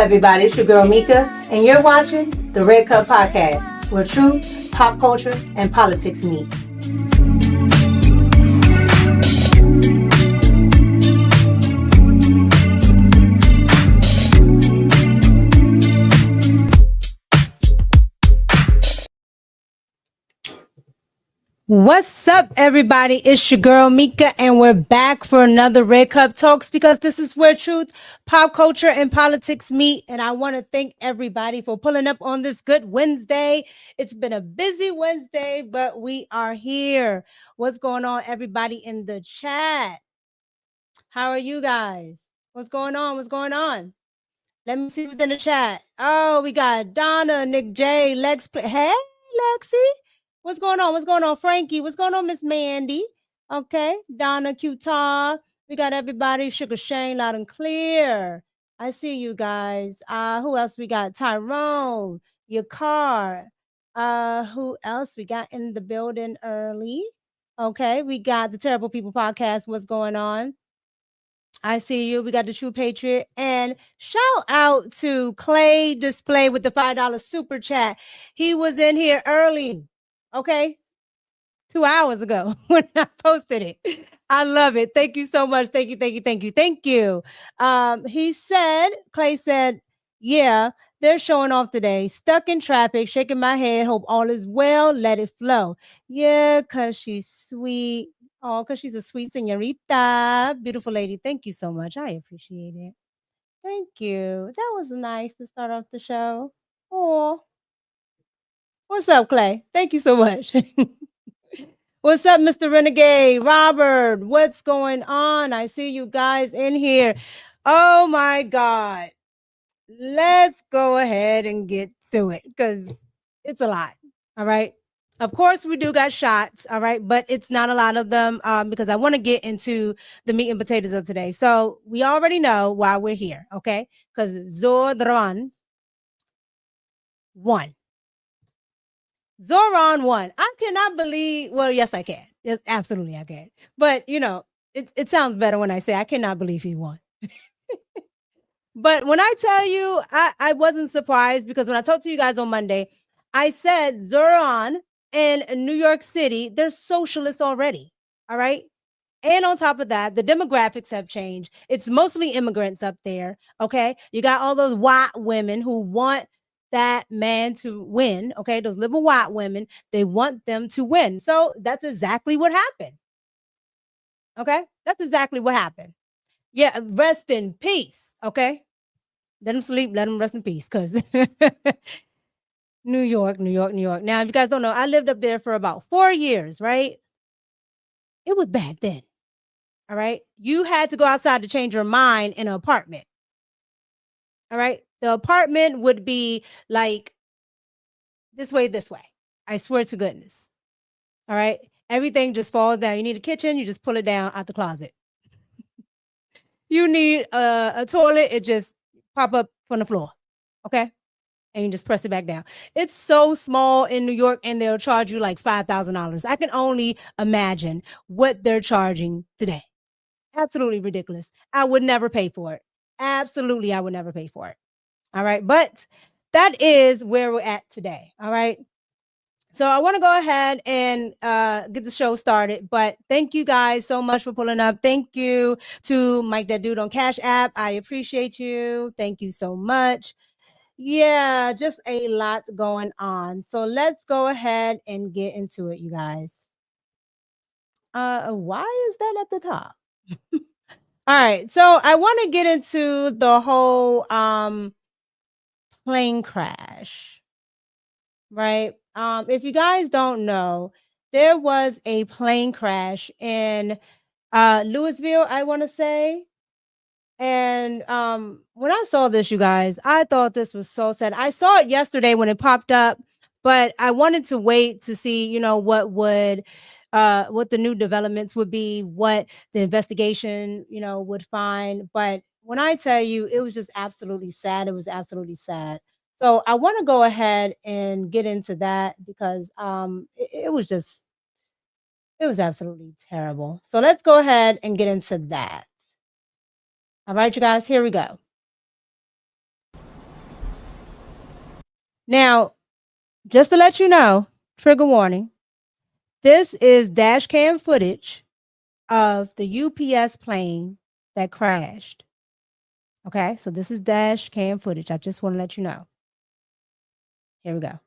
everybody? It's your girl Mika, and you're watching the Red Cup Podcast, where truth, pop culture, and politics meet. What's up, everybody? It's your girl Mika, and we're back for another Red Cup Talks because this is where truth, pop culture, and politics meet. And I want to thank everybody for pulling up on this good Wednesday. It's been a busy Wednesday, but we are here. What's going on, everybody in the chat? How are you guys? What's going on? What's going on? Let me see who's in the chat. Oh, we got Donna, Nick J, Lex. Hey, Lexi. What's going on? What's going on, Frankie? What's going on, Miss Mandy? Okay, Donna, Q-Tar. We got everybody. Sugar Shane, loud and clear. I see you guys. Who else we got? Tyrone, your car. Who else we got in the building early? Okay, we got the Terrible People Podcast. What's going on? I see you. We got the True Patriot. And shout out to Clay Display with the $5 super chat. He was in here early. Okay, 2 hours ago when I posted it. I love it. Thank you so much. Thank you. He said, Clay said, yeah, they're showing off today. Stuck in traffic, shaking my head. Hope all is well. Let it flow. Yeah, because she's sweet. Oh, because she's a sweet senorita. Beautiful lady. Thank you so much. I appreciate it. Thank you. That was nice to start off the show. Oh. What's up, Clay? Thank you so much. What's up, Mr. Renegade? Robert, what's going on? I see you guys in here. Oh my God. Let's go ahead and get to it because it's a lot. All right. Of course, we do got shots. All right. But it's not a lot of them because I want to get into the meat and potatoes of today. So we already know why we're here. Okay. Because Zohran won. Zohran won. I cannot believe. Well, yes, I can. Yes, absolutely, I can. But you know, it sounds better when I say I cannot believe he won. But when I tell you, I wasn't surprised because when I talked to you guys on Monday, I said Zohran and New York City, they're socialists already. All right. And on top of that, the demographics have changed. It's mostly immigrants up there. Okay. You got all those white women who want that man to win. Okay. Those liberal white women, they want them to win. So that's exactly what happened. Okay. That's exactly what happened. Yeah. Rest in peace. Okay. Let him sleep. Let him rest in peace. Because New York. Now, if you guys don't know, I lived up there for about 4 years, right? It was bad then. All right. You had to go outside to change your mind in an apartment. All right. The apartment would be like this way. I swear to goodness. All right. Everything just falls down. You need a kitchen. You just pull it down out the closet. You need a toilet. It just pop up from the floor. Okay. And you just press it back down. It's so small in New York and they'll charge you like $5,000. I can only imagine what they're charging today. Absolutely ridiculous. I would never pay for it. Absolutely, I would never pay for it. All right. But that is where we're at today. All right. So I want to go ahead and get the show started. But thank you guys so much for pulling up. Thank you to Mike That Dude on Cash App. I appreciate you. Thank you so much. Yeah, just a lot going on. So let's go ahead and get into it, you guys. Why is that at the top? All right, so I want to get into the whole plane crash, right? If you guys don't know, there was a plane crash in Louisville, I want to say. And when I saw this, you guys, I thought this was so sad. I saw it yesterday when it popped up, but I wanted to wait to see, you know, what the new developments would be, what the investigation, you know, would find. But when I tell you, it was just absolutely sad. It was absolutely sad. So I want to go ahead and get into that because it was absolutely terrible. So let's go ahead and get into that. All right, you guys, here we go. Now, just to let you know, trigger warning, this is dash cam footage of the UPS plane that crashed. Okay, so this is dash cam footage. I just want to let you know. Here we go.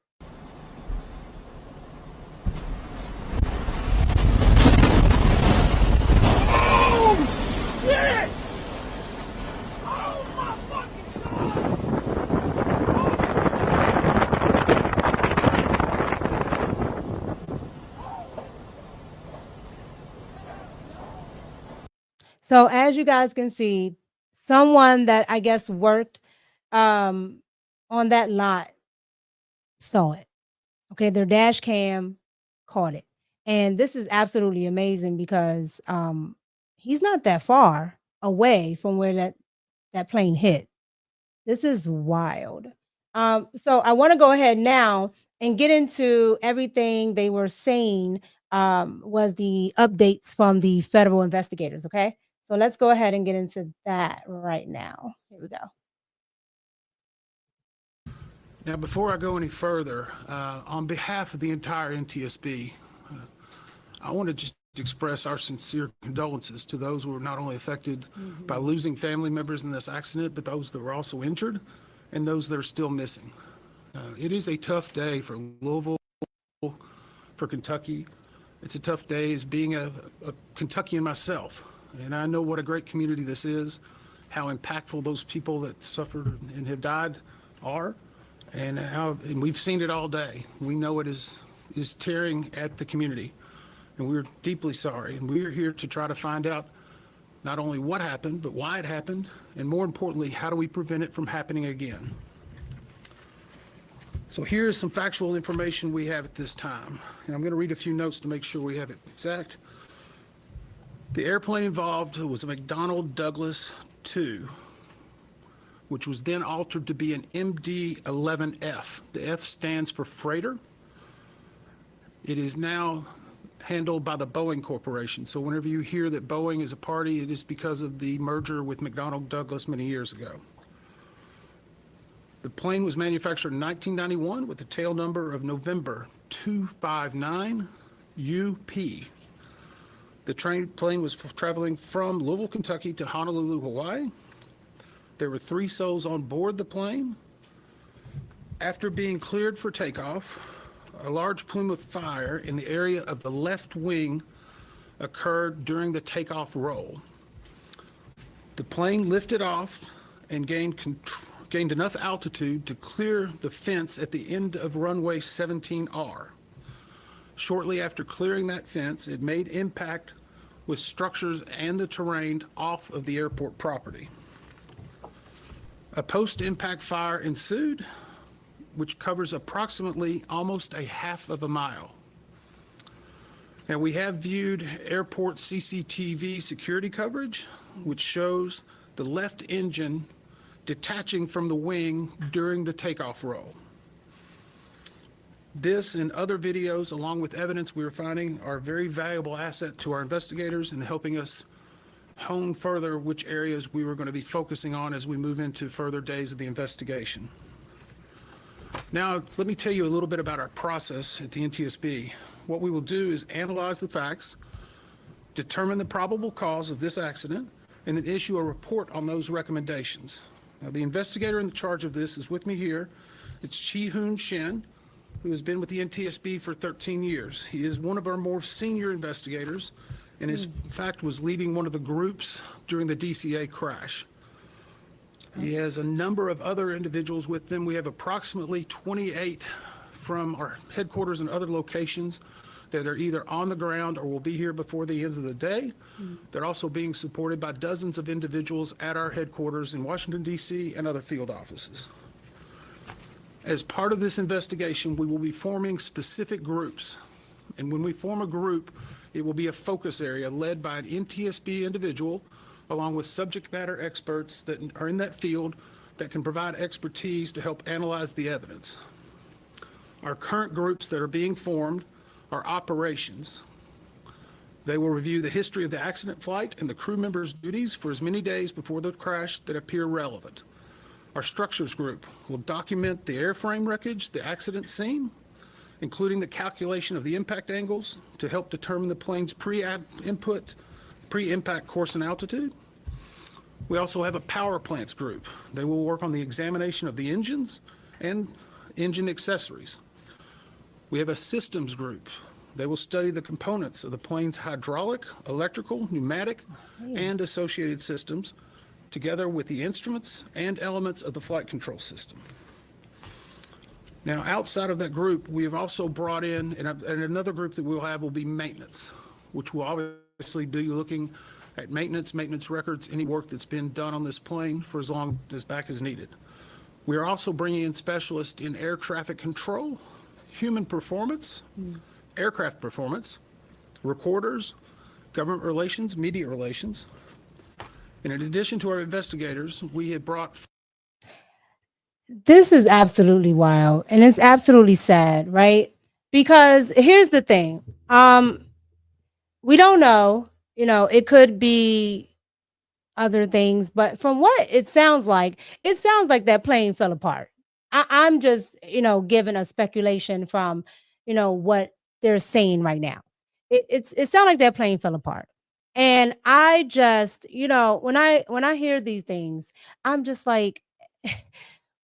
Oh, shit! Oh, my fucking God! So as you guys can see, someone that I guess worked on that lot saw it. Okay, their dash cam caught it. And this is absolutely amazing because he's not that far away from where that plane hit. This is wild. So I want to go ahead now and get into everything they were saying was the updates from the federal investigators. Okay, so let's go ahead and get into that right now. Here we go. Now, before I go any further, on behalf of the entire NTSB, I want to just express our sincere condolences to those who were not only affected by losing family members in this accident, but those that were also injured and those that are still missing. It is a tough day for Louisville, for Kentucky. It's a tough day as being a Kentuckian myself. And I know what a great community this is, how impactful those people that suffered and have died are. And we've seen it all day. We know it is tearing at the community, and we're deeply sorry. And we're here to try to find out not only what happened, but why it happened, and more importantly, how do we prevent it from happening again? So here's some factual information we have at this time. And I'm going to read a few notes to make sure we have it exact. The airplane involved was a McDonnell Douglas II, which was then altered to be an MD-11F. The F stands for freighter. It is now handled by the Boeing Corporation. So whenever you hear that Boeing is a party, it is because of the merger with McDonnell Douglas many years ago. The plane was manufactured in 1991 with the tail number of November 259 UP. The plane was traveling from Louisville, Kentucky to Honolulu, Hawaii. There were 3 souls on board the plane. After being cleared for takeoff, a large plume of fire in the area of the left wing occurred during the takeoff roll. The plane lifted off and gained enough altitude to clear the fence at the end of runway 17R. Shortly after clearing that fence, it made impact with structures and the terrain off of the airport property. A post-impact fire ensued, which covers approximately almost a half of a mile. Now, we have viewed airport CCTV security coverage, which shows the left engine detaching from the wing during the takeoff roll. This and other videos, along with evidence we are finding, are a very valuable asset to our investigators in helping us hone further which areas we were going to be focusing on as we move into further days of the investigation. Now, let me tell you a little bit about our process at the NTSB. What we will do is analyze the facts, determine the probable cause of this accident, and then issue a report on those recommendations. Now, the investigator in charge of this is with me here. It's Chi-Hoon Shin, who has been with the NTSB for 13 years. He is one of our more senior investigators, and in fact was leading one of the groups during the DCA crash. He has a number of other individuals with them. We have approximately 28 from our headquarters and other locations that are either on the ground or will be here before the end of the day. They're also being supported by dozens of individuals at our headquarters in Washington, D.C. and other field offices. As part of this investigation, we will be forming specific groups. And when we form a group, it will be a focus area led by an NTSB individual along with subject matter experts that are in that field that can provide expertise to help analyze the evidence. Our current groups that are being formed are operations. They will review the history of the accident flight and the crew members' duties for as many days before the crash that appear relevant. Our structures group will document the airframe wreckage, the accident scene, including the calculation of the impact angles to help determine the plane's pre-impact course and altitude. We also have a power plants group. They will work on the examination of the engines and engine accessories. We have a systems group. They will study the components of the plane's hydraulic, electrical, pneumatic, and associated systems, together with the instruments and elements of the flight control system. Now, outside of that group, we have also brought in, and another group that we'll have will be maintenance, which will obviously be looking at maintenance records, any work that's been done on this plane for as long as back as needed. We are also bringing in specialists in air traffic control, human performance, aircraft performance, recorders, government relations, media relations. And in addition to our investigators, we have brought... This is absolutely wild, and it's absolutely sad, right? Because here's the thing. We don't know, it could be other things, but from what it sounds like that plane fell apart. I'm just, giving a speculation from, what they're saying right now. It sounds like that plane fell apart. And I just, when I hear these things, I'm just like,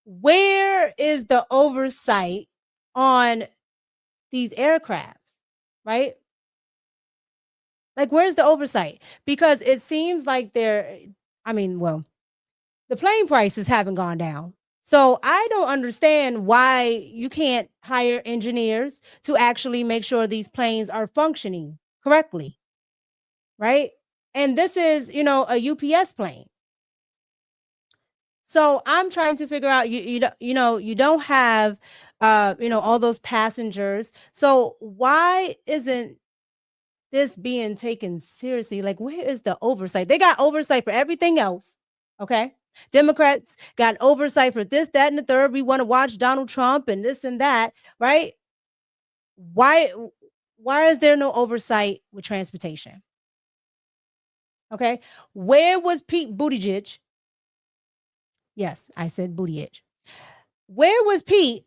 where is the oversight on these aircrafts, right? Like, where's the oversight? Because it seems like the plane prices haven't gone down. So I don't understand why you can't hire engineers to actually make sure these planes are functioning correctly, right? And this is, a UPS plane. So I'm trying to figure out, you don't have, all those passengers. So why isn't this being taken seriously? Like, where is the oversight? They got oversight for everything else. Okay. Democrats got oversight for this, that, and the third. We want to watch Donald Trump and this and that, right? Why is there no oversight with transportation? Okay. Where was Pete Buttigieg? Yes, I said Buttigieg. Where was Pete?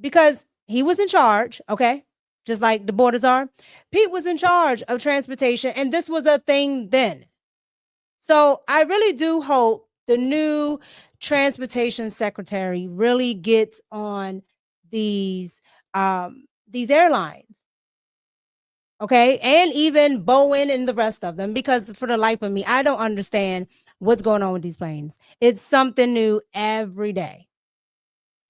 Because he was in charge, okay? Just like the borders are. Pete was in charge of transportation, and this was a thing then. So I really do hope the new transportation secretary really gets on these airlines. Okay, and even Boeing and the rest of them, because for the life of me, I don't understand what's going on with these planes. It's something new every day.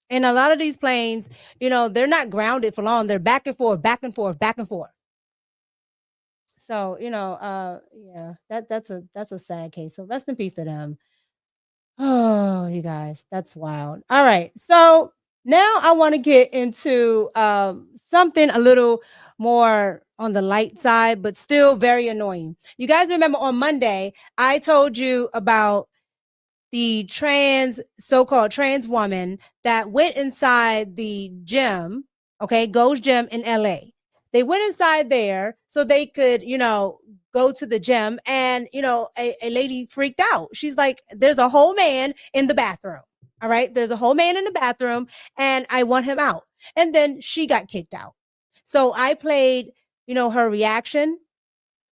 And a lot of these planes, they're not grounded for long. They're back and forth, back and forth, back and forth. So, yeah, that's a sad case. So rest in peace to them. Oh, you guys, that's wild. All right. So now I want to get into something a little more on the light side, but still very annoying. You guys remember on Monday, I told you about the so-called trans woman that went inside the gym, okay, Go's Gym in LA. They went inside there so they could, go to the gym, and, a lady freaked out. She's like, there's a whole man in the bathroom. All right. There's a whole man in the bathroom, and I want him out. And then she got kicked out. So I played, her reaction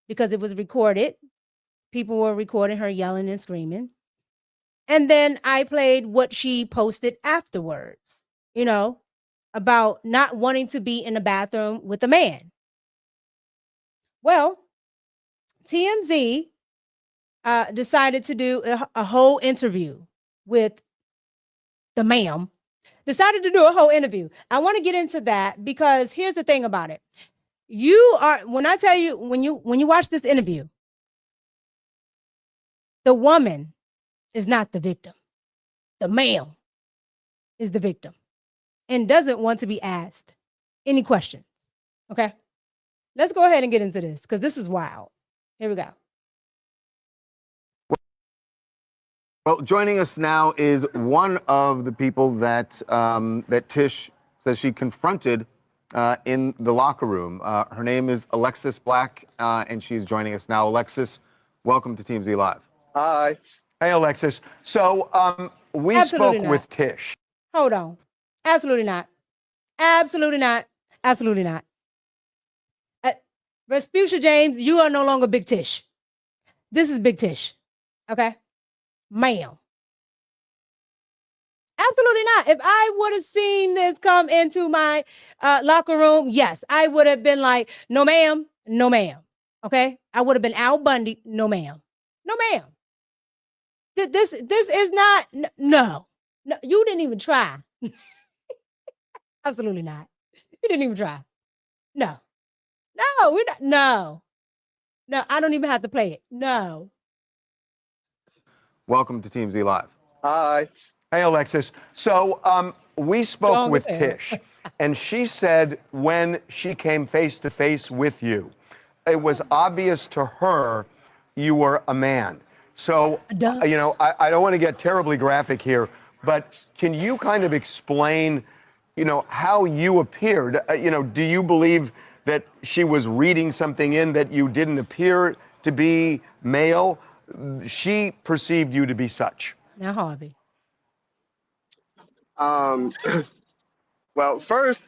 because it was recorded. People were recording her yelling and screaming. And then I played what she posted afterwards, about not wanting to be in the bathroom with a man. Well, TMZ decided to do a whole interview with the ma'am. Decided to do a whole interview. I want to get into that because here's the thing about it. When I tell you, when you watch this interview, the woman is not the victim. The male is the victim and doesn't want to be asked any questions. Okay, let's go ahead and get into this because this is wild. Here we go. Well, joining us now is one of the people that that Tish says she confronted in the locker room. Her name is Alexis Black, and she's joining us now. Alexis, welcome to TMZ Live. Hi. Hey, Alexis. So we Absolutely spoke not. with Tish. Hold on. Absolutely not. Absolutely not. Absolutely not. Respucia James, you are no longer Big Tish. This is Big Tish. Okay? Ma'am. Absolutely not. If I would have seen this come into my locker room, yes, I would have been like, no, ma'am. No, ma'am. Okay? I would have been Al Bundy. No, ma'am. No, ma'am. This is not, no. No, you didn't even try. Absolutely not. You didn't even try. No. No, we're not. No. No, I don't even have to play it. No. Welcome to Team Z Live. Hi. Hey, Alexis. So we spoke Strong with as hell. Tish, and she said when she came face to face with you, it was obvious to her you were a man. So, Duh. you know, I don't want to get terribly graphic here, but can you kind of explain, you know, how you appeared? You know, do you believe that she was reading something in that you didn't appear to be male? She perceived you to be such. Now, Harvey. Well, first,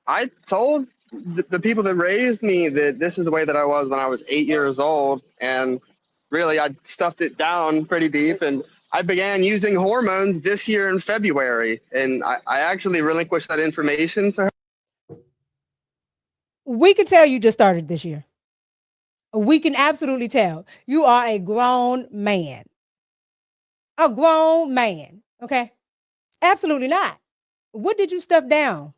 I told the people that raised me that this is the way that I was when I was 8 years old. And really, I stuffed it down pretty deep. And I began using hormones this year in February. And I actually relinquished that information to her. We can tell you just started this year. We can absolutely tell. You are a grown man. A grown man. Okay? Absolutely not. What did you stuff down?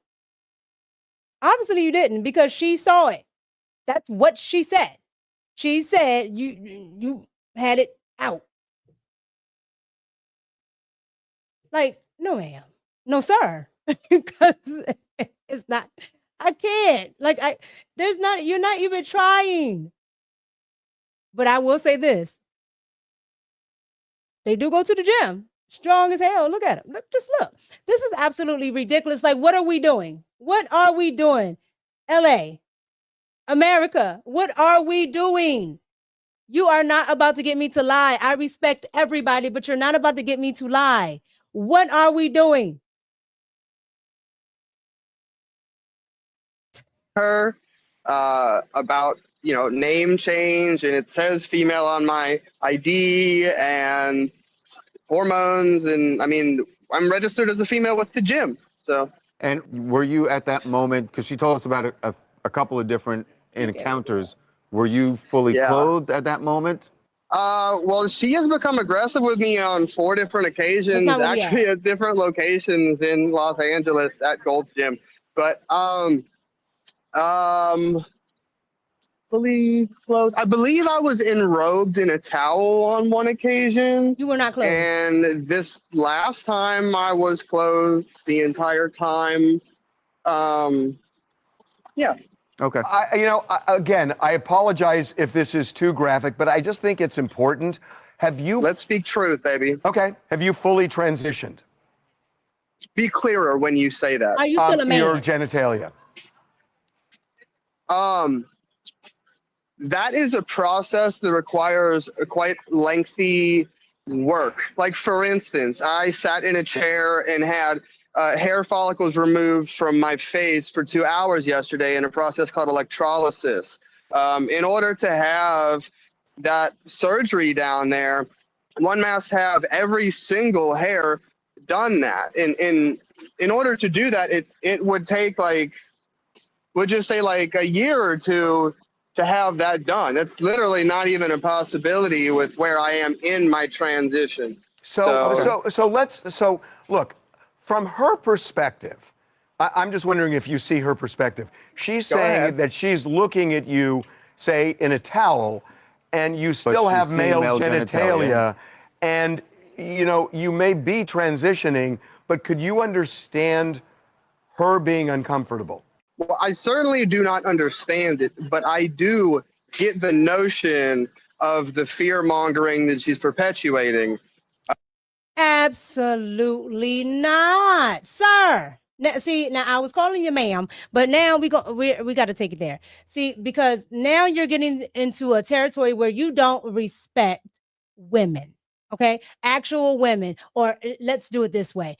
Obviously you didn't, because she saw it. That's what she said. She said you had it out. Like, no, ma'am. No, sir. Because it's not, I can't. Like, you're not even trying. But I will say this. They do go to the gym. Strong as hell. Look at them. Look, just look. This is absolutely ridiculous. Like, what are we doing? What are we doing? LA, America, what are we doing? You are not about to get me to lie. I respect everybody, but you're not about to get me to lie. What are we doing? Her about, you know, name change, and it says female on my ID, and hormones, and I mean, I'm registered as a female with the gym. So. And were you at that moment, because she told us about a couple of different encounters, were you fully clothed at that moment? Well, she has become aggressive with me on 4 different occasions, actually at different locations in Los Angeles at Gold's Gym. But fully clothed. I believe I was enrobed in a towel on one occasion. You were not clothed. And this last time I was clothed the entire time. Yeah. Okay. Again, I apologize if this is too graphic, but I just think it's important. Have you? Let's speak truth, baby. Okay. Have you fully transitioned? Be clearer when you say that. Are you still a man? Your genitalia. That is a process that requires a quite lengthy work. Like, for instance, I sat in a chair and had hair follicles removed from my face for 2 hours yesterday in a process called electrolysis. In order to have that surgery down there, one must have every single hair done that. In order to do that, it would take would just say like a year or two to have that done. That's literally not even a possibility with where I am in my transition. So look, from her perspective, I'm just wondering if you see her perspective. She's saying that she's looking at you, say, in a towel, and you still have male genitalia, and you know, you may be transitioning, but could you understand her being uncomfortable? Well, I certainly do not understand it, but I do get the notion of the fear mongering that she's perpetuating. Absolutely not, sir. Now, see, now I was calling you ma'am, but now we got to take it there. See, because now you're getting into a territory where you don't respect women. Okay, actual women, or let's do it this way,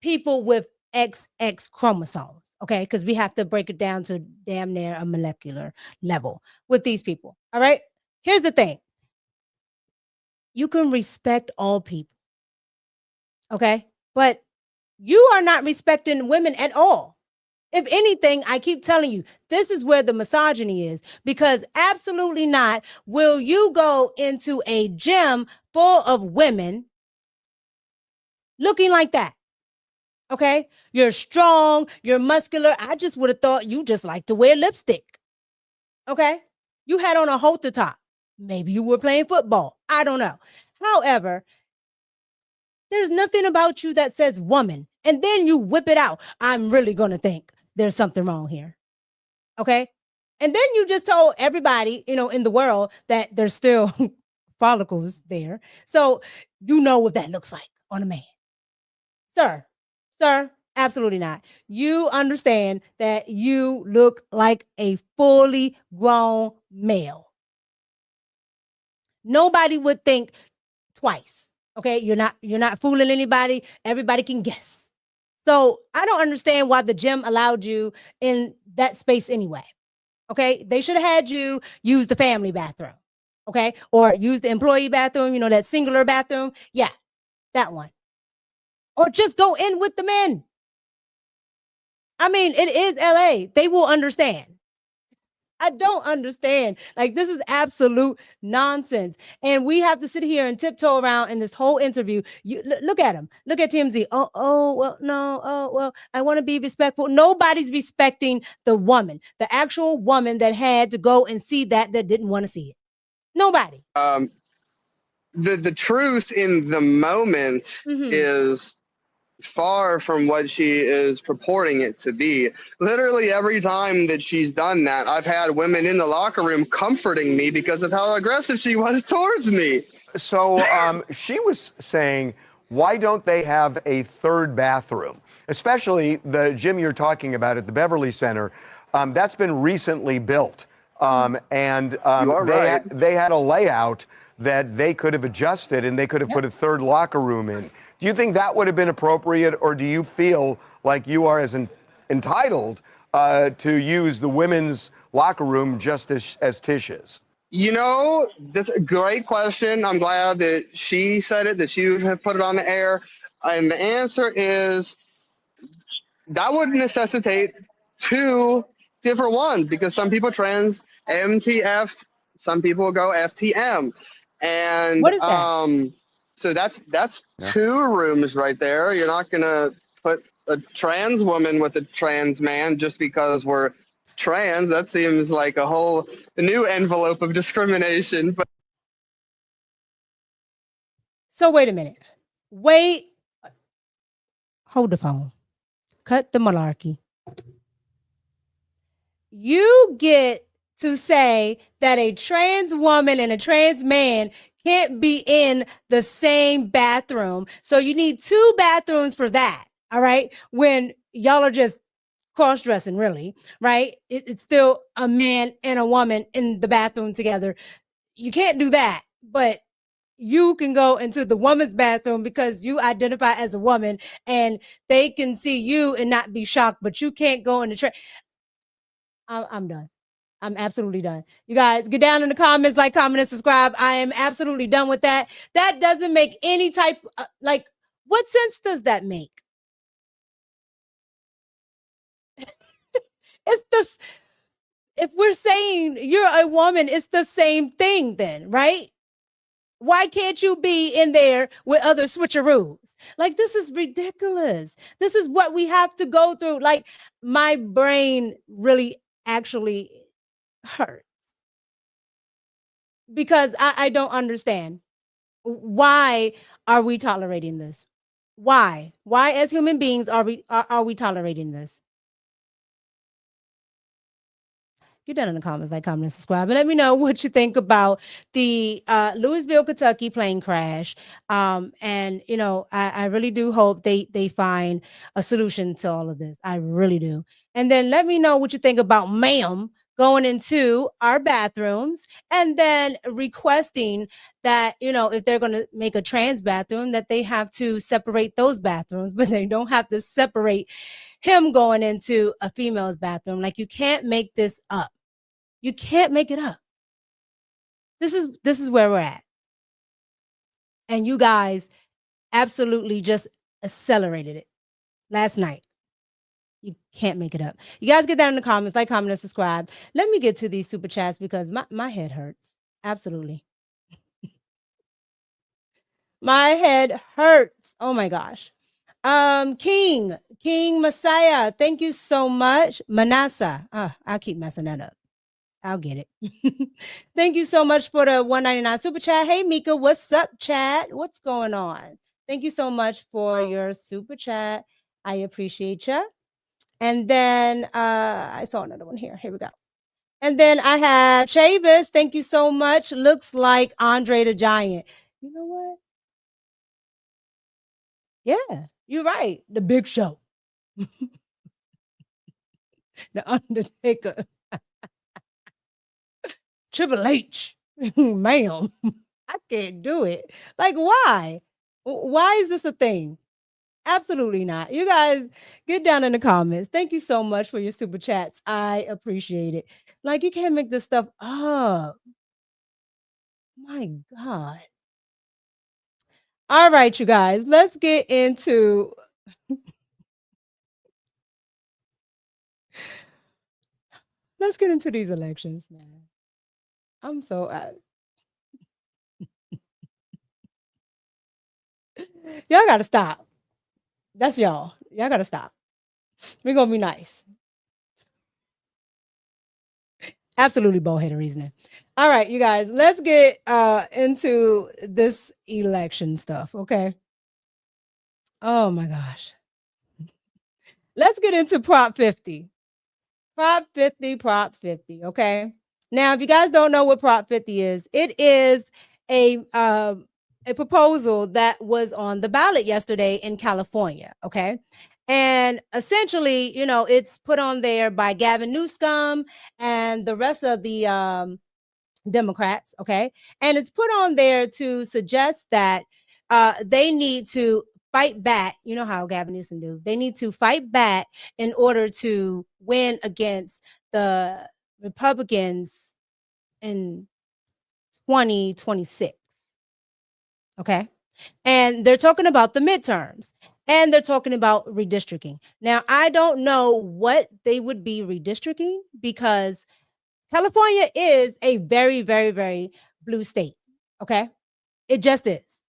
people with XX chromosomes. Okay, because we have to break it down to damn near a molecular level with these people. All right, here's the thing: you can respect all people. Okay, but you are not respecting women at all. If anything, I keep telling you, this is where the misogyny is, because absolutely not will you go into a gym full of women looking like that. Okay, you're strong, you're muscular. I just would have thought you just like to wear lipstick. Okay, you had on a halter top. Maybe you were playing football. I don't know. However, there's nothing about you that says woman. And then you whip it out. I'm really going to think there's something wrong here. Okay. And then you just told everybody, in the world that there's still follicles there. So you know what that looks like on a man. Sir, absolutely not. You understand that you look like a fully grown male. Nobody would think twice. Okay, you're not fooling anybody. Everybody can guess. So I don't understand why the gym allowed you in that space anyway. Okay, they should have had you use the family bathroom. Okay, or use the employee bathroom. That singular bathroom. Yeah, that one. Or just go in with the men. I mean, it is LA. They will understand. I don't understand. Like, this is absolute nonsense. And we have to sit here and tiptoe around in this whole interview. You look at him. Look at TMZ. I want to be respectful. Nobody's respecting the woman, the actual woman that had to go and see that didn't want to see it. Nobody. The truth in the moment is far from what she is purporting it to be. Literally every time that she's done that, I've had women in the locker room comforting me because of how aggressive she was towards me. So she was saying, why don't they have a third bathroom? Especially the gym you're talking about at the Beverly Center. That's been recently built. They had a layout that they could have adjusted, and they could have put a third locker room in. Do you think that would have been appropriate, or do you feel like you are as entitled to use the women's locker room just as Tish is? That's a great question. I'm glad that she said it, that you have put it on the air. And the answer is that would necessitate two different ones, because some people trans MTF, some people go FTM. And what is that? So that's two rooms right there. You're not going to put a trans woman with a trans man just because we're trans. That seems like a whole new envelope of discrimination. But so wait a minute. Hold the phone. Cut the malarkey. You get to say that a trans woman and a trans man can't be in the same bathroom. So you need two bathrooms for that. All right. When y'all are just cross-dressing, really, right? It's still a man and a woman in the bathroom together. You can't do that. But you can go into the woman's bathroom because you identify as a woman, and they can see you and not be shocked, but you can't go in the I'm done. I'm absolutely done. You guys get down in the comments, like, comment, and subscribe. I am absolutely done with that. That doesn't make any type what sense does that make? It's this. If we're saying you're a woman, it's the same thing then, right? Why can't you be in there with other switcheroos? Like, this is ridiculous. This is what we have to go through. Like, my brain really actually hurts because I don't understand. Why are we tolerating this? Why as human beings are we tolerating this? Get down in the comments, like, comment, and subscribe, and let me know what you think about the Louisville, Kentucky plane crash. And I really do hope they find a solution to all of this. I really do. And then let me know what you think about ma'am going into our bathrooms and then requesting that, if they're going to make a trans bathroom, that they have to separate those bathrooms, but they don't have to separate him going into a female's bathroom. Like, you can't make this up. You can't make it up. This is where we're at. And you guys absolutely just accelerated it last night. You can't make it up. You guys get that in the comments. Like, comment, and subscribe. Let me get to these super chats because my head hurts. Absolutely. My head hurts. Oh my gosh. King Messiah, thank you so much. Manasseh. I'll keep messing that up. I'll get it. Thank you so much for the $1.99 super chat. Hey, Mika, what's up, chat? What's going on? Thank you so much for your super chat. I appreciate you. And then I saw another one here. Here we go. And then I have Chavis. Thank you so much. Looks like Andre the Giant. You know what? Yeah, you're right. The Big Show. The Undertaker. Triple H. Ma'am, I can't do it. Like, why? Why is this a thing? Absolutely not. You guys get down in the comments. Thank you so much for your super chats. I appreciate it. Like, you can't make this stuff up. My God. All right, you guys, let's get into these elections, man. I'm so y'all gotta stop. That's y'all. Y'all gotta stop. We're gonna be nice. Absolutely bullheaded reasoning. All right, you guys, let's get into this election stuff, okay? Oh my gosh. Let's get into Prop 50. Prop 50, okay? Now, if you guys don't know what Prop 50 is, it is a proposal that was on the ballot yesterday in California, okay? And essentially, it's put on there by Gavin Newscum and the rest of the Democrats, okay? And it's put on there to suggest that they need to fight back. You know how Gavin Newsom do. They need to fight back in order to win against the Republicans in 2026. Okay. And they're talking about the midterms and they're talking about redistricting. Now, I don't know what they would be redistricting because California is a very, very, very blue state. Okay. It just is.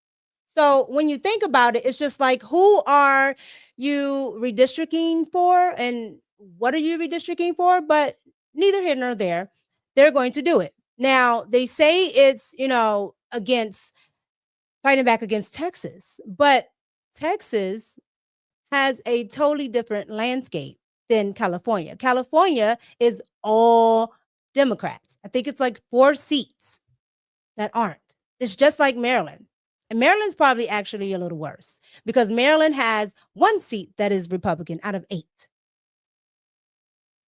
So when you think about it, it's just like, who are you redistricting for and what are you redistricting for? But neither here nor there, they're going to do it. Now, they say it's, against fighting back against Texas, but Texas has a totally different landscape than California. California is all Democrats. I think it's like 4 seats that aren't. It's just like Maryland. And Maryland's probably actually a little worse because Maryland has 1 seat that is Republican out of 8.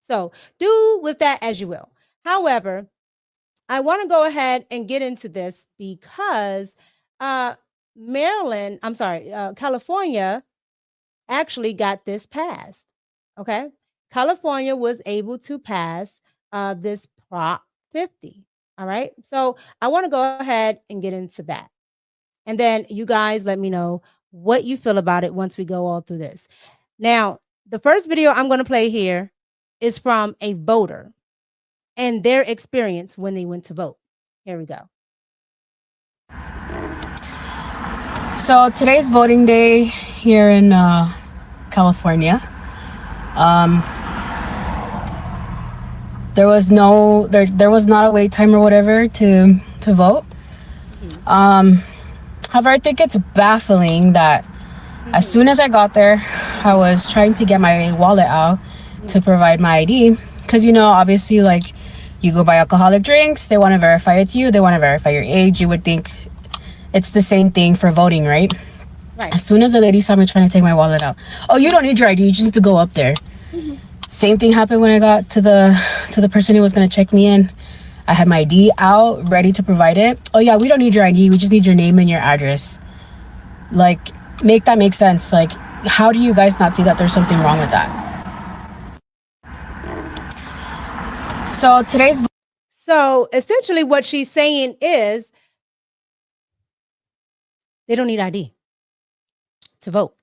So do with that as you will. However, I want to go ahead and get into this because California actually got this passed. Okay. California was able to pass this Prop 50. All right. So I want to go ahead and get into that. And then you guys let me know what you feel about it once we go all through this. Now, the first video I'm going to play here is from a voter and their experience when they went to vote. Here we go. So today's voting day here in California. There was not a wait time or whatever to vote. However, I think it's baffling that as soon as I got there, I was trying to get my wallet out to provide my ID. Because, obviously, like, you go buy alcoholic drinks, they want to verify it's you, they want to verify your age. You would think it's the same thing for voting, right? Right. As soon as the lady saw me trying to take my wallet out, oh, you don't need your ID, you just need to go up there. Same thing happened when I got to the person who was going to check me in. I had my ID out, ready to provide it. Oh yeah, we don't need your ID. We just need your name and your address. Like, make that make sense. Like, how do you guys not see that there's something wrong with that? So essentially what she's saying is they don't need ID to vote.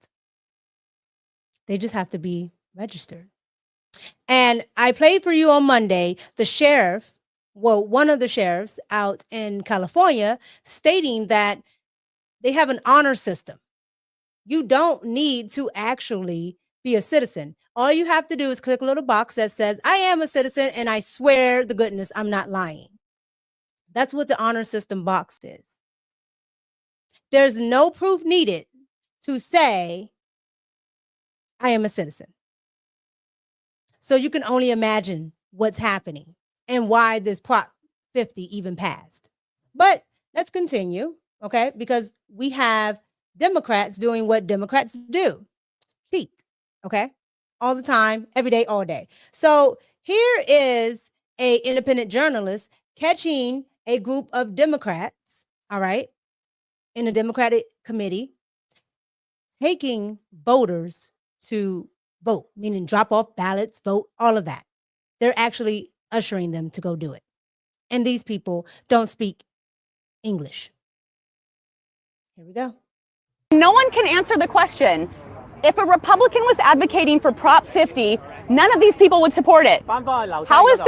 They just have to be registered. And I played for you on Monday, the sheriff, well, one of the sheriffs out in California stating that they have an honor system. You don't need to actually be a citizen. All you have to do is click a little box that says, I am a citizen, and I swear to goodness, I'm not lying. That's what the honor system box is. There's no proof needed to say, I am a citizen. So you can only imagine what's happening and why this Prop 50 even passed. But let's continue, okay? Because we have Democrats doing what Democrats do, cheat, okay? All the time, every day, all day. So here is an independent journalist catching a group of Democrats, all right, in a Democratic committee, taking voters to vote, meaning drop off ballots, vote, all of that. They're actually ushering them to go do it. And these people don't speak English. Here we go. No one can answer the question. If a Republican was advocating for Prop 50, none of these people would support it. How is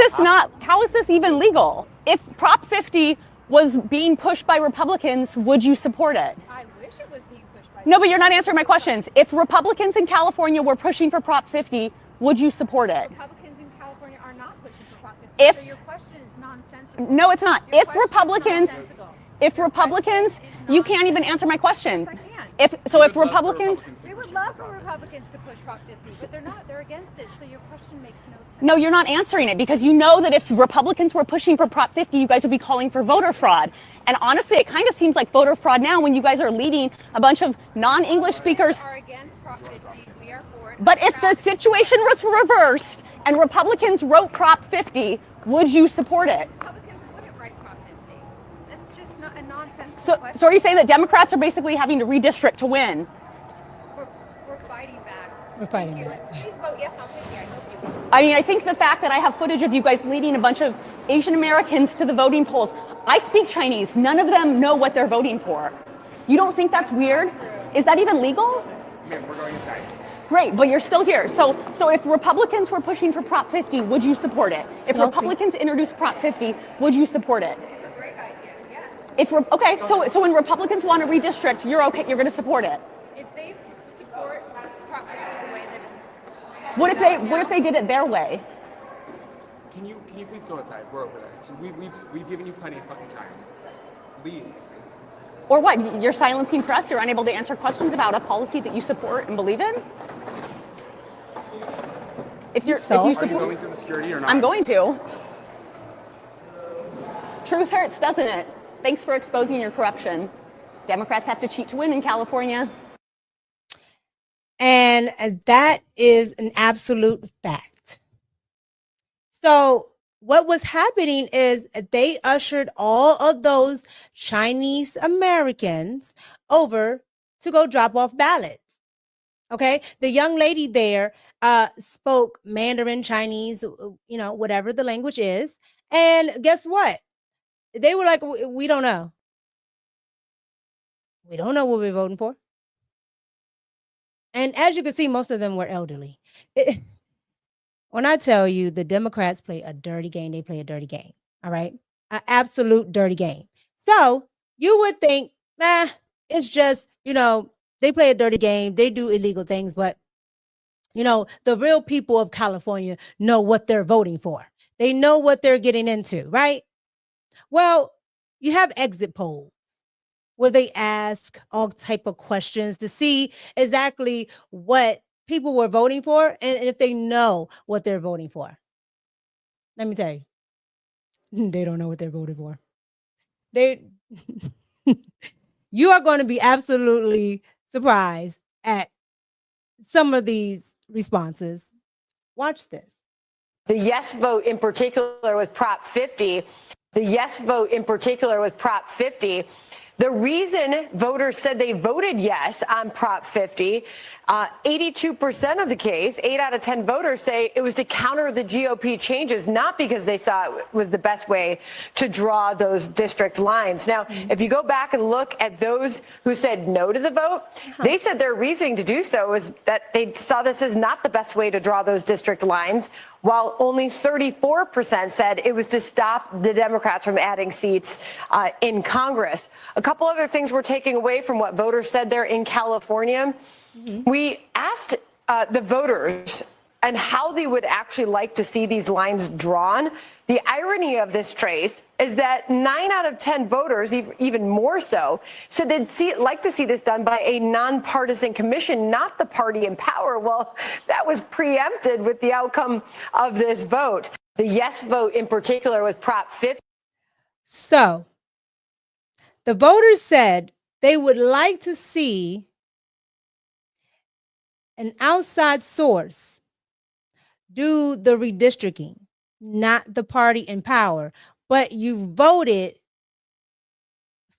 this even legal? If Prop 50 was being pushed by Republicans, would you support it? I wish it was being pushed by. No, but you're not answering my questions. If Republicans in California were pushing for Prop 50, would you support it? Republicans in California are not pushing for Prop 50. So your question is nonsensical. No, it's not. Your If Republicans, you can't even answer my question. Yes, I can. If Republicans, We would love for Republicans to push Prop 50, but they're not. They're against it. So your question makes no sense. no, you're not answering it because you know that if Republicans were pushing for Prop 50, you guys would be calling for voter fraud. And honestly, it kind of seems like voter fraud now when you guys are leading a bunch of non-English speakers. We are against Prop 50. We are for it. But if the situation was reversed and Republicans wrote Prop 50, would you support it? Republicans wouldn't write Prop 50. That's just not a nonsensical So question. are you saying that Democrats are basically having to redistrict to win? We're fighting back. We're fighting Thank you. back. Please vote yes on 50. I hope you will. I mean, I think the fact that I have footage of you guys leading a bunch of Asian Americans to the voting polls. I speak Chinese. None of them know what they're voting for. You don't think that's weird? Is that even legal? Ma'am, we're going inside. Great, but you're still here. So if Republicans were pushing for Prop 50, would you support it? If We'll see. Republicans introduced Prop 50, would you support it? It's a great idea. Yes. Okay, so when Republicans want to redistrict, you're going to support it. If they support Prop 50 the way that it's What if they did it their way? Can you please go outside? We're over this. We've given you plenty of fucking time. Leave. Or what? You're silencing press? You're unable to answer questions about a policy that you support and believe in? If you Are you support, going through the security or not? I'm going to. Truth hurts, doesn't it? Thanks for exposing your corruption. Democrats have to cheat to win in California. And that is an absolute fact. So what was happening is they ushered all of those Chinese Americans over to go drop off ballots. Okay. The young lady there spoke Mandarin, Chinese, whatever the language is. And guess what? They were like, we don't know. We don't know what we're voting for. And as you can see, most of them were elderly. When I tell you the Democrats play a dirty game, they play a dirty game. All right. An absolute dirty game. So you would think, it's just, they play a dirty game. They do illegal things. But, the real people of California know what they're voting for. They know what they're getting into. Right. Well, you have exit polls where they ask all type of questions to see exactly what people were voting for and if they know what they're voting for. Let me tell you, they don't know what they're voting for. You are going to be absolutely surprised at some of these responses. Watch this. The yes vote in particular with Prop 50, the reason voters said they voted yes on Prop 50, 82% of the case, 8 out of 10 voters say it was to counter the GOP changes, not because they saw it was the best way to draw those district lines. Now, if you go back and look at those who said no to the vote, they said their reasoning to do so was that they saw this as not the best way to draw those district lines, while only 34% said it was to stop the Democrats from adding seats in Congress. A couple other things we're taking away from what voters said there in California. We asked the voters and how they would actually like to see these lines drawn. The irony of this, Trace, is that 9 out of 10 voters, even more so, said they'd like to see this done by a nonpartisan commission, not the party in power. Well, that was preempted with the outcome of this vote. The yes vote in particular with Prop 50. So the voters said they would like to see an outside source do the redistricting, not the party in power. But you voted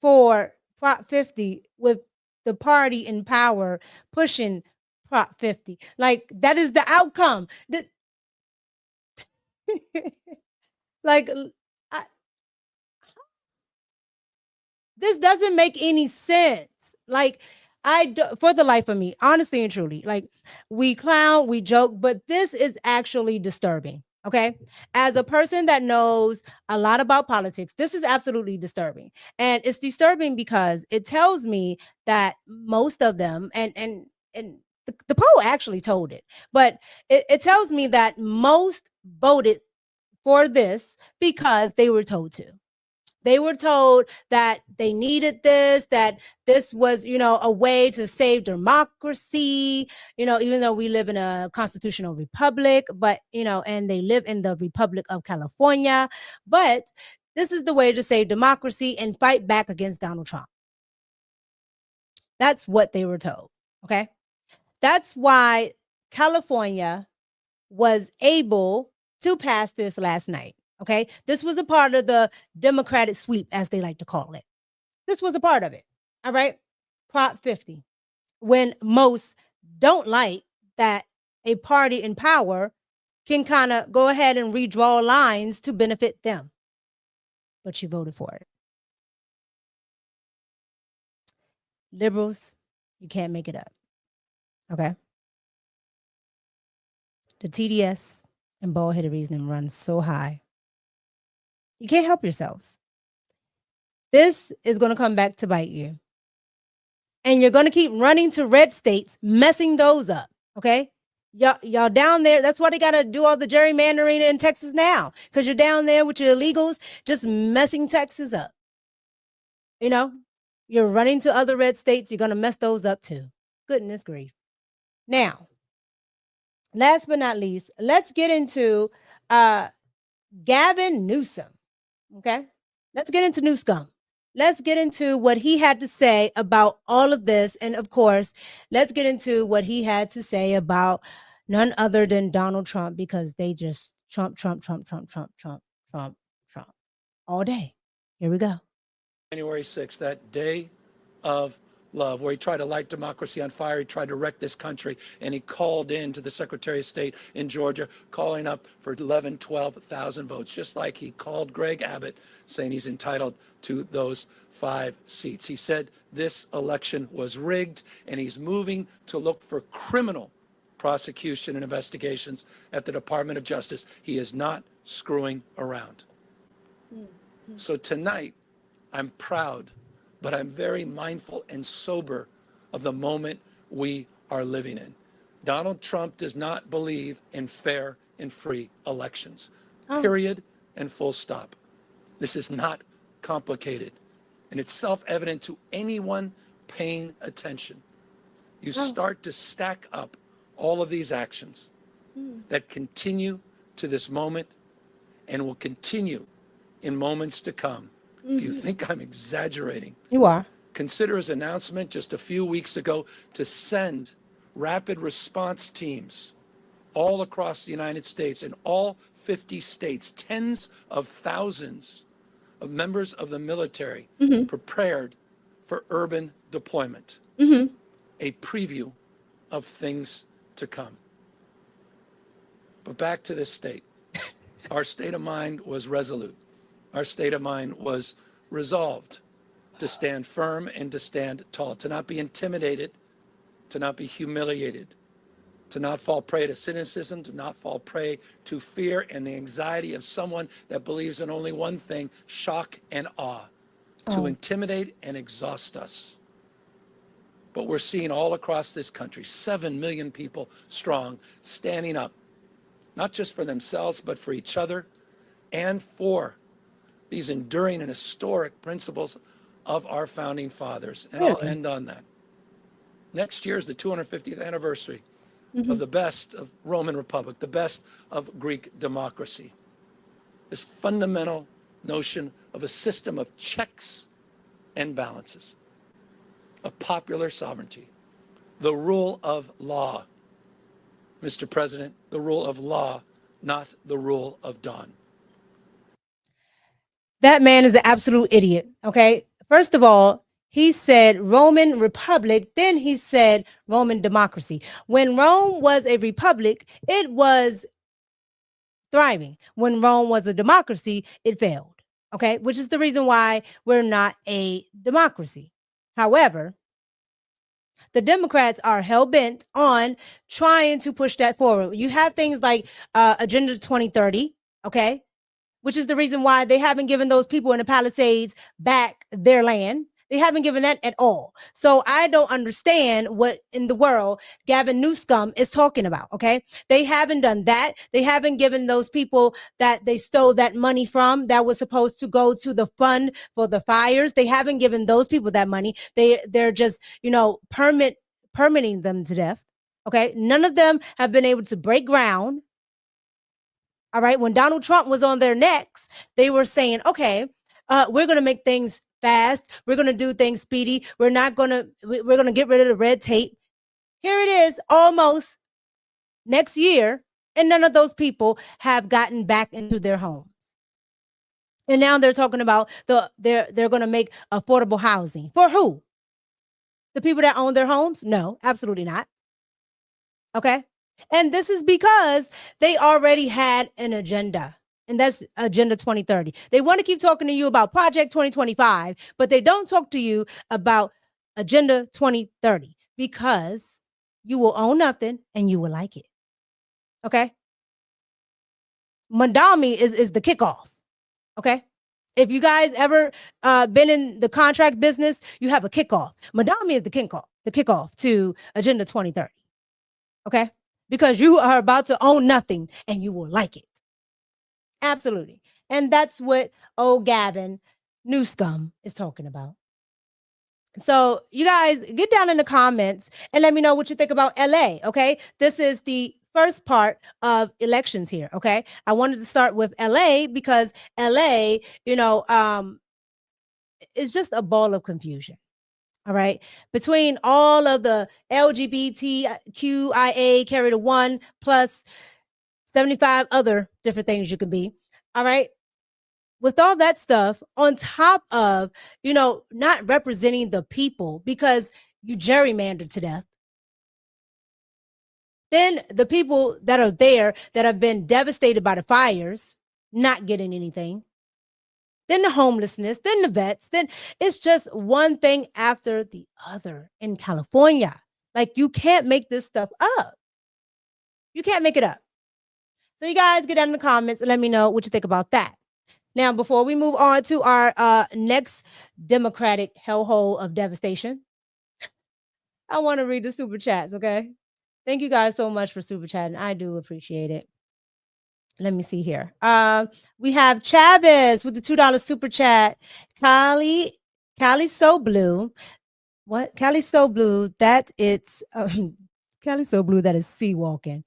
for Prop 50 with the party in power pushing Prop 50. Like, that is the outcome. This doesn't make any sense. Like, for the life of me, honestly and truly, like, we clown, we joke, but this is actually disturbing. Okay. As a person that knows a lot about politics, this is absolutely disturbing. And it's disturbing because it tells me that most of them, and the poll actually told it, but it tells me that most voted for this because they were told to. They were told that they needed this, that this was, a way to save democracy, even though we live in a constitutional republic, but, and they live in the Republic of California. But this is the way to save democracy and fight back against Donald Trump. That's what they were told. Okay. That's why California was able to pass this last night. Okay, this was a part of the Democratic sweep, as they like to call it. This was a part of it. All right. Prop 50. When most don't like that a party in power can kind of go ahead and redraw lines to benefit them. But you voted for it. Liberals, you can't make it up. Okay. The TDS and bald-headed reasoning runs so high. You can't help yourselves. This is going to come back to bite you. And you're going to keep running to red states, messing those up. Okay. Y'all down there. That's why they got to do all the gerrymandering in Texas now. Because you're down there with your illegals just messing Texas up. You're running to other red states. You're going to mess those up too. Goodness grief. Now, last but not least, let's get into Gavin Newsom. Okay, let's get into Newscum. Let's get into what he had to say about all of this. And of course, let's get into what he had to say about none other than Donald Trump, because they just Trump all day. Here we go. January 6th, that day of love, where he tried to light democracy on fire. He tried to wreck this country, and he called in to the Secretary of State in Georgia, calling up for 11, 12,000 votes, just like he called Greg Abbott, saying he's entitled to those 5 seats. He said this election was rigged, and he's moving to look for criminal prosecution and investigations at the Department of Justice. He is not screwing around. So tonight, I'm proud, but I'm very mindful and sober of the moment we are living in. Donald Trump does not believe in fair and free elections, period and full stop. This is not complicated, and it's self-evident to anyone paying attention. You start to stack up all of these actions that continue to this moment and will continue in moments to come. If you think I'm exaggerating, you are. Consider his announcement just a few weeks ago to send rapid response teams all across the United States, in all 50 states, tens of thousands of members of the military prepared for urban deployment. A preview of things to come. But back to this state. Our state of mind was resolute. Our state of mind was resolved to stand firm and to stand tall, to not be intimidated, to not be humiliated, to not fall prey to cynicism, to not fall prey to fear and the anxiety of someone that believes in only one thing, shock and awe, to intimidate and exhaust us. But we're seeing all across this country, 7 million people strong, standing up, not just for themselves, but for each other and for these enduring and historic principles of our founding fathers. And I'll end on that. Next year is the 250th anniversary of the best of Roman Republic, the best of Greek democracy. This fundamental notion of a system of checks and balances, of popular sovereignty, the rule of law. Mr. President, the rule of law, not the rule of dawn. That man is an absolute idiot. Okay. First of all, he said Roman Republic, then he said Roman democracy. When Rome was a republic, it was thriving. When Rome was a democracy, it failed. Okay. Which is the reason why we're not a democracy. However, the Democrats are hell-bent on trying to push that forward. You have things like Agenda 2030, okay, which is the reason why they haven't given those people in the Palisades back their land. They haven't given that at all. So I don't understand what in the world Gavin Newscum is talking about, okay? They haven't done that. They haven't given those people that they stole that money from that was supposed to go to the fund for the fires. They haven't given those people that money. They're just, permitting them to death, okay? None of them have been able to break ground. All right, when Donald Trump was on their necks, they were saying, okay, we're going to make things fast. We're going to do things speedy. We're going to get rid of the red tape. Here it is almost next year. And none of those people have gotten back into their homes. And now they're talking about they're going to make affordable housing. For who? The people that own their homes? No, absolutely not. Okay. And this is because they already had an agenda. And that's Agenda 2030. They want to keep talking to you about Project 2025, but they don't talk to you about Agenda 2030 because you will own nothing and you will like it. Okay? Mamdani is the kickoff. Okay? If you guys ever been in the contract business, you have a kickoff. Mamdani is the kickoff to Agenda 2030. Okay? Because you are about to own nothing and you will like it. Absolutely. And that's what old Gavin Newscum is talking about. So you guys get down in the comments and let me know what you think about LA. Okay. This is the first part of elections here. Okay. I wanted to start with LA because LA, is just a ball of confusion. All right. Between all of the LGBTQIA carry the one plus 75 other different things you can be. All right. With all that stuff on top of, not representing the people because you gerrymandered to death. Then the people that are there that have been devastated by the fires, not getting anything. Then the homelessness, then the vets, then it's just one thing after the other in California. Like you can't make this stuff up. You can't make it up. So you guys get down in the comments and let me know what you think about that. Now, before we move on to our next Democratic hellhole of devastation, I want to read the super chats, okay? Thank you guys so much for super chatting. I do appreciate it. Let me see here. We have Chavez with the $2 super chat. Cali So Blue. What? Cali So Blue. That it's Cali So Blue. That is sea walking.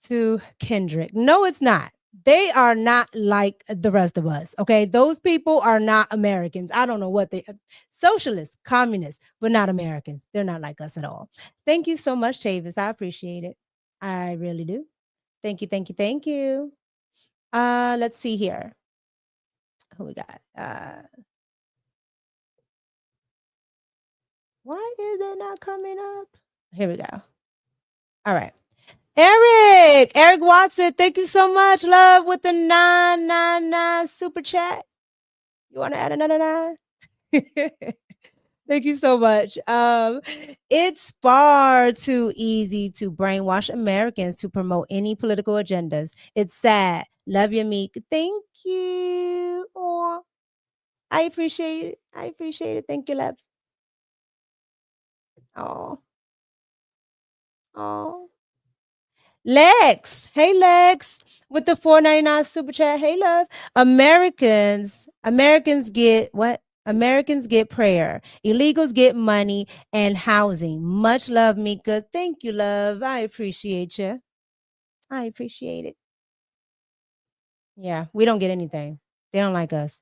To Kendrick. No, it's not. They are not like the rest of us. Okay. Those people are not Americans. I don't know what they socialists, communists, but not Americans. They're not like us at all. Thank you so much, Chavis. I appreciate it. I really do. Thank you, thank you, thank you. Let's see here. Who we got? Why is it not coming up? Here we go. All right. Eric Watson, thank you so much, love, with the 999 super chat. You want to add another 9? Thank you so much. It's far too easy to brainwash Americans to promote any political agendas. It's sad. Love you, Meek. Thank you. Aw. I appreciate it. I appreciate it. Thank you, love. Oh. Oh. Lex. Hey, Lex. With the $4.99 super chat. Hey, love. Americans get what? Americans get prayer. Illegals get money and housing. Much love, Mika. Thank you, love. I appreciate you. I appreciate it. Yeah, we don't get anything. They don't like us.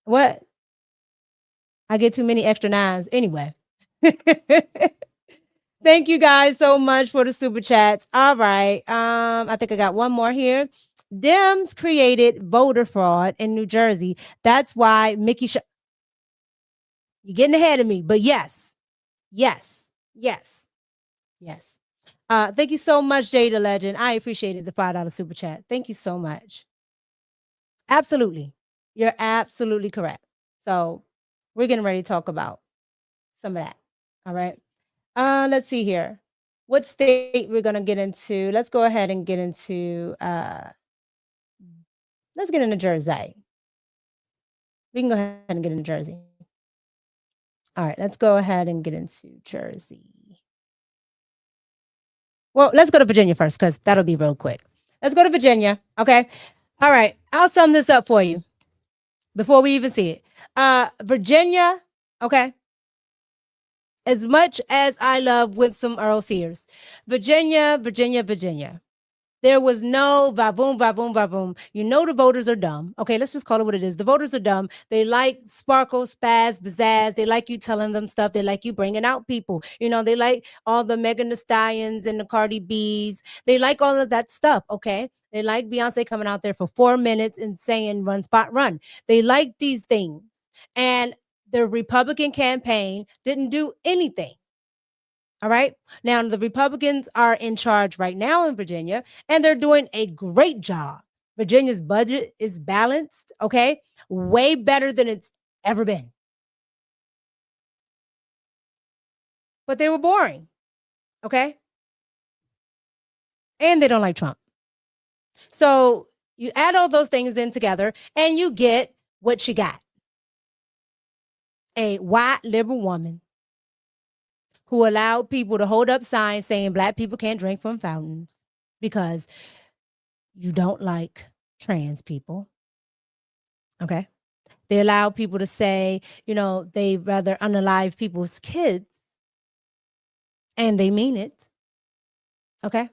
What? I get too many extra 9s anyway. Thank you guys so much for the super chats. All right. I think I got one more here. Dems created voter fraud in New Jersey. That's why Mickey you're getting ahead of me, but yes. Thank you so much, Jada Legend. I appreciated the $5 super chat. Thank you so much. Absolutely. You're absolutely correct. So we're getting ready to talk about some of that. All right. Let's see here. What state we're gonna get into? Let's go ahead and get into let's get into Jersey. We can go ahead and get into Jersey. All right, let's go ahead and get into Jersey. Well, let's go to Virginia first, because that'll be real quick. Let's go to Virginia. Okay. All right. I'll sum this up for you before we even see it. Virginia, okay. As much as I love Winsome Earl Sears, Virginia. There was no va-boom, va-boom, va-boom. You know the voters are dumb. Okay, let's just call it what it is. The voters are dumb. They like sparkle, spaz, pizzazz. They like you telling them stuff. They like you bringing out people. You know, they like all the Megan Thee Stallions and the Cardi B's. They like all of that stuff, okay? They like Beyonce coming out there for 4 minutes and saying run, spot, run. They like these things. And the Republican campaign didn't do anything. All right. Now, the Republicans are in charge right now in Virginia, and they're doing a great job. Virginia's budget is balanced, okay? Way better than it's ever been. But they were boring, okay? And they don't like Trump. So you add all those things in together, and you get what you got. A white liberal woman who allowed people to hold up signs saying Black people can't drink from fountains because you don't like trans people. Okay. They allow people to say, you know, they rather unalive people's kids. And they mean it. Okay.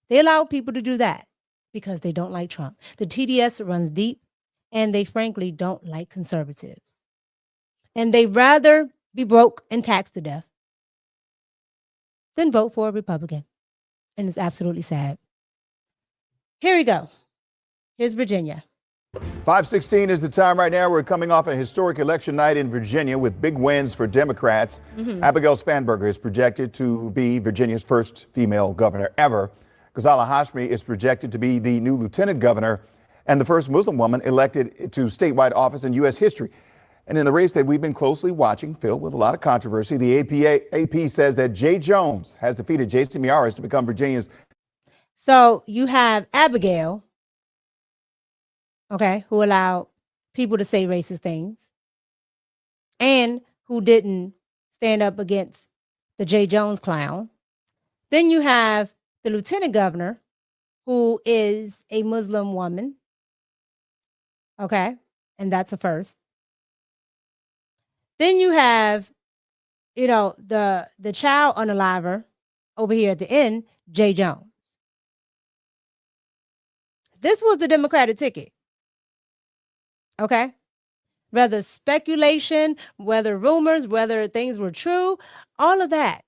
They allow people to do that because they don't like Trump. The TDS runs deep, and they frankly don't like conservatives. And they rather be broke and taxed to death than vote for a Republican. And it's absolutely sad. Here we go. Here's Virginia. 5:16 is the time right now. We're coming off a historic election night in Virginia with big wins for Democrats. Abigail Spanberger is projected to be Virginia's first female governor ever. Ghazala Hashmi is projected to be the new lieutenant governor and the first Muslim woman elected to statewide office in U.S. history. And in the race that we've been closely watching, filled with a lot of controversy, the AP says that Jay Jones has defeated Jason Miyares to become Virginia's. So you have Abigail, okay, who allowed people to say racist things and who didn't stand up against the Jay Jones clown. Then you have the lieutenant governor, who is a Muslim woman, okay, and that's a first. Then you have, you know, the child unaliver over here at the end, Jay Jones. This was the Democratic ticket. Okay. Whether speculation, whether rumors, whether things were true, all of that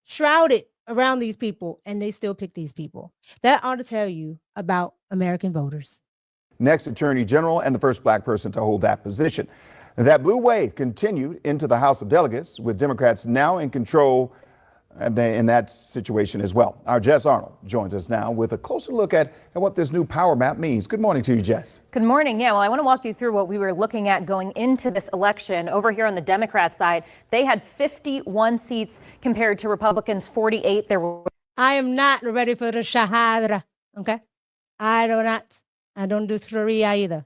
shrouded around these people, and they still pick these people. That ought to tell you about American voters. Next Attorney General and the first black person to hold that position. That blue wave continued into the House of Delegates, with Democrats now in control in that situation as well. Our Jess Arnold joins us now with a closer look at what this new power map means. Good morning to you, Jess. Good morning. Yeah, well, I want to walk you through what we were looking at going into this election. Over here on the Democrat side, they had 51 seats compared to Republicans 48. There were. I am not ready for the shahada. Okay, I don't do Sharia either.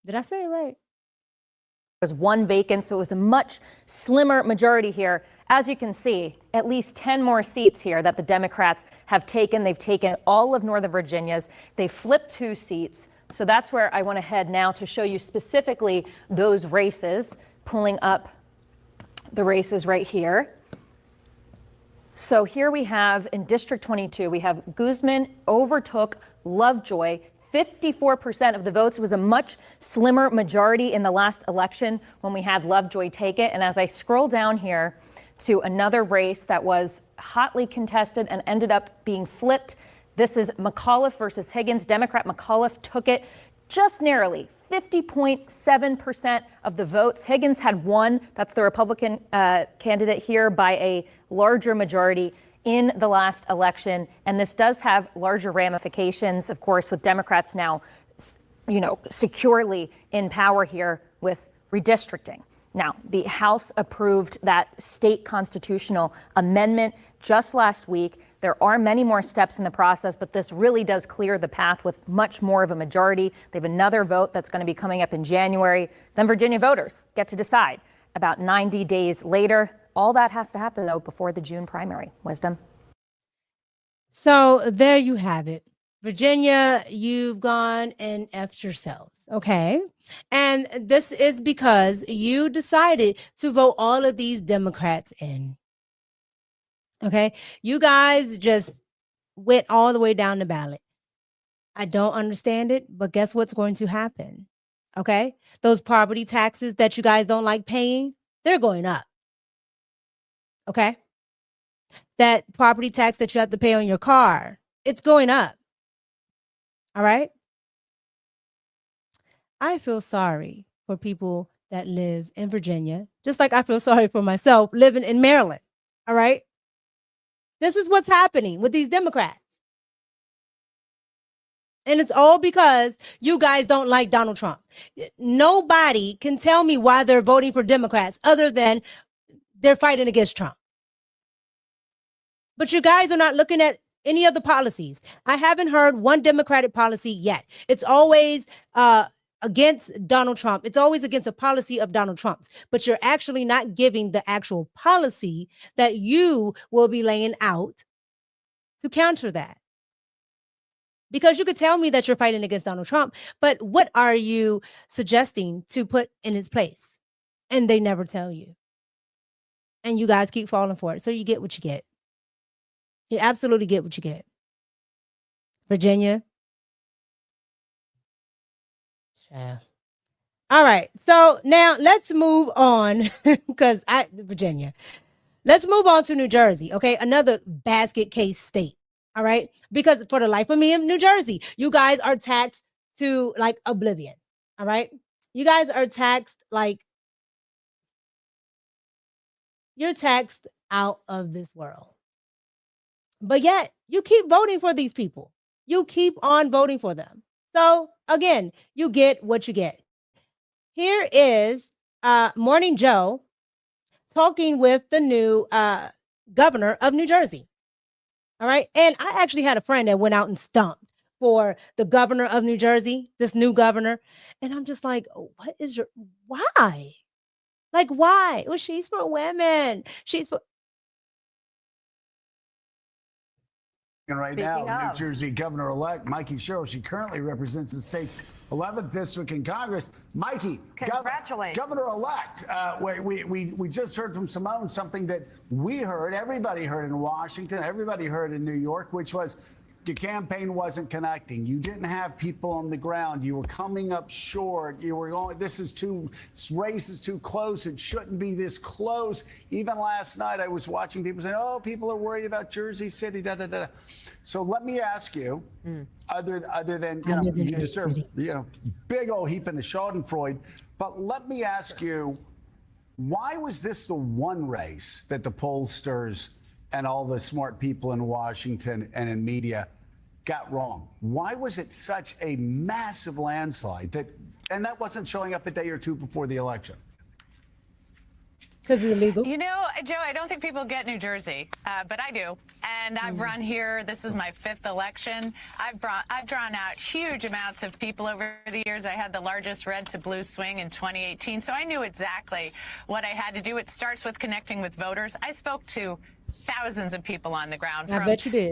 Did I say it right? Was one vacant, so it was a much slimmer majority here. As you can see, at least 10 more seats here that the Democrats have taken. They've taken all of Northern Virginia's. They flipped 2 seats. So that's where I want to head now to show you specifically those races, pulling up the races right here. So here we have in District 22, we have Guzman overtook Lovejoy. 54% of the votes. It was a much slimmer majority in the last election when we had Lovejoy take it. And as I scroll down here to another race that was hotly contested and ended up being flipped, this is McAuliffe versus Higgins. Democrat McAuliffe took it just narrowly, 50.7% of the votes. Higgins had won. That's the Republican candidate here by a larger majority in the last election. And this does have larger ramifications, of course, with Democrats now, securely in power here with redistricting. Now, the House approved that state constitutional amendment just last week. There are many more steps in the process, but this really does clear the path with much more of a majority. They have another vote that's going to be coming up in January. Then Virginia voters get to decide about 90 days later. All that has to happen, though, before the June primary. Wisdom. So there you have it. Virginia, you've gone and effed yourselves, okay? And this is because you decided to vote all of these Democrats in, okay? You guys just went all the way down the ballot. I don't understand it, but guess what's going to happen, okay? Those property taxes that you guys don't like paying, they're going up. Okay. That property tax that you have to pay on your car, it's going up. All right. I feel sorry for people that live in Virginia, just like I feel sorry for myself living in Maryland. All right. This is what's happening with these Democrats. And it's all because you guys don't like Donald Trump. Nobody can tell me why they're voting for Democrats other than they're fighting against Trump. But you guys are not looking at any of the policies. I haven't heard one Democratic policy yet. It's always against Donald Trump. It's always against a policy of Donald Trump's. But you're actually not giving the actual policy that you will be laying out to counter that. Because you could tell me that you're fighting against Donald Trump, but what are you suggesting to put in his place? And they never tell you. And you guys keep falling for it. So you get what you get. You absolutely get what you get. Virginia. Yeah. All right. So now let's move on because Virginia. Let's move on to New Jersey. Okay. Another basket case state. All right. Because for the life of me in New Jersey, you guys are taxed to like oblivion. All right. You guys are taxed like you're taxed out of this world. But yet you keep voting for these people. You keep on voting for them. So again, you get what you get. Here is Morning Joe talking with the new governor of New Jersey. All right. And I actually had a friend that went out and stumped for the governor of New Jersey, this new governor. And I'm just like, why? Like, why? Well, she's for women. She's for. And right now, New Jersey Governor-elect Mikey Sherrill, she currently represents the state's 11th district in Congress. Mikey, congratulations, Governor-elect. We just heard from Simone something that we heard, everybody heard in Washington, everybody heard in New York, which was Your campaign wasn't connecting. You didn't have people on the ground. You were coming up short. You were going, this race is too close. It shouldn't be this close. Even last night, I was watching people say, oh, people are worried about Jersey City, da, da, da. So let me ask you, other than, you deserve, big old heap in the Schadenfreude, but let me ask you, why was this the one race that the pollsters and all the smart people in Washington and in media got wrong? Why was it such a massive landslide and that wasn't showing up a day or two before the election? Because it's illegal. You know, Joe, I don't think people get New Jersey, but I do. And I've run here. This is my 5th election. I've drawn out huge amounts of people over the years. I had the largest red to blue swing in 2018, so I knew exactly what I had to do. It starts with connecting with voters. I spoke to thousands of people on the ground from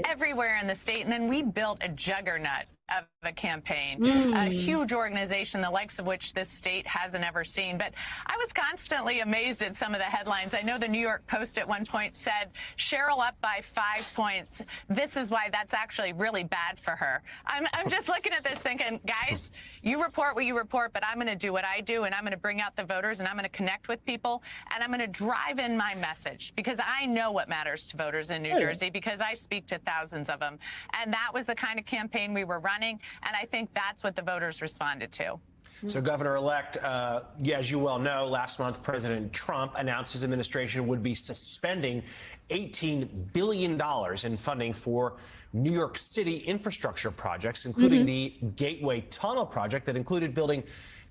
everywhere in the state, and then we built a juggernaut of a campaign, a huge organization, the likes of which this state hasn't ever seen. But I was constantly amazed at some of the headlines. I know the New York Post at one point said, Cheryl up by 5 points. This is why that's actually really bad for her. I'm just looking at this thinking, guys, you report what you report, but I'm going to do what I do, and I'm going to bring out the voters, and I'm going to connect with people, and I'm going to drive in my message, because I know what matters to voters in New Jersey, because I speak to thousands of them. And that was the kind of campaign we were running. And I think that's what the voters responded to. So, Governor-elect, as you well know, last month, President Trump announced his administration would be suspending $18 billion in funding for New York City infrastructure projects, including the Gateway Tunnel project that included building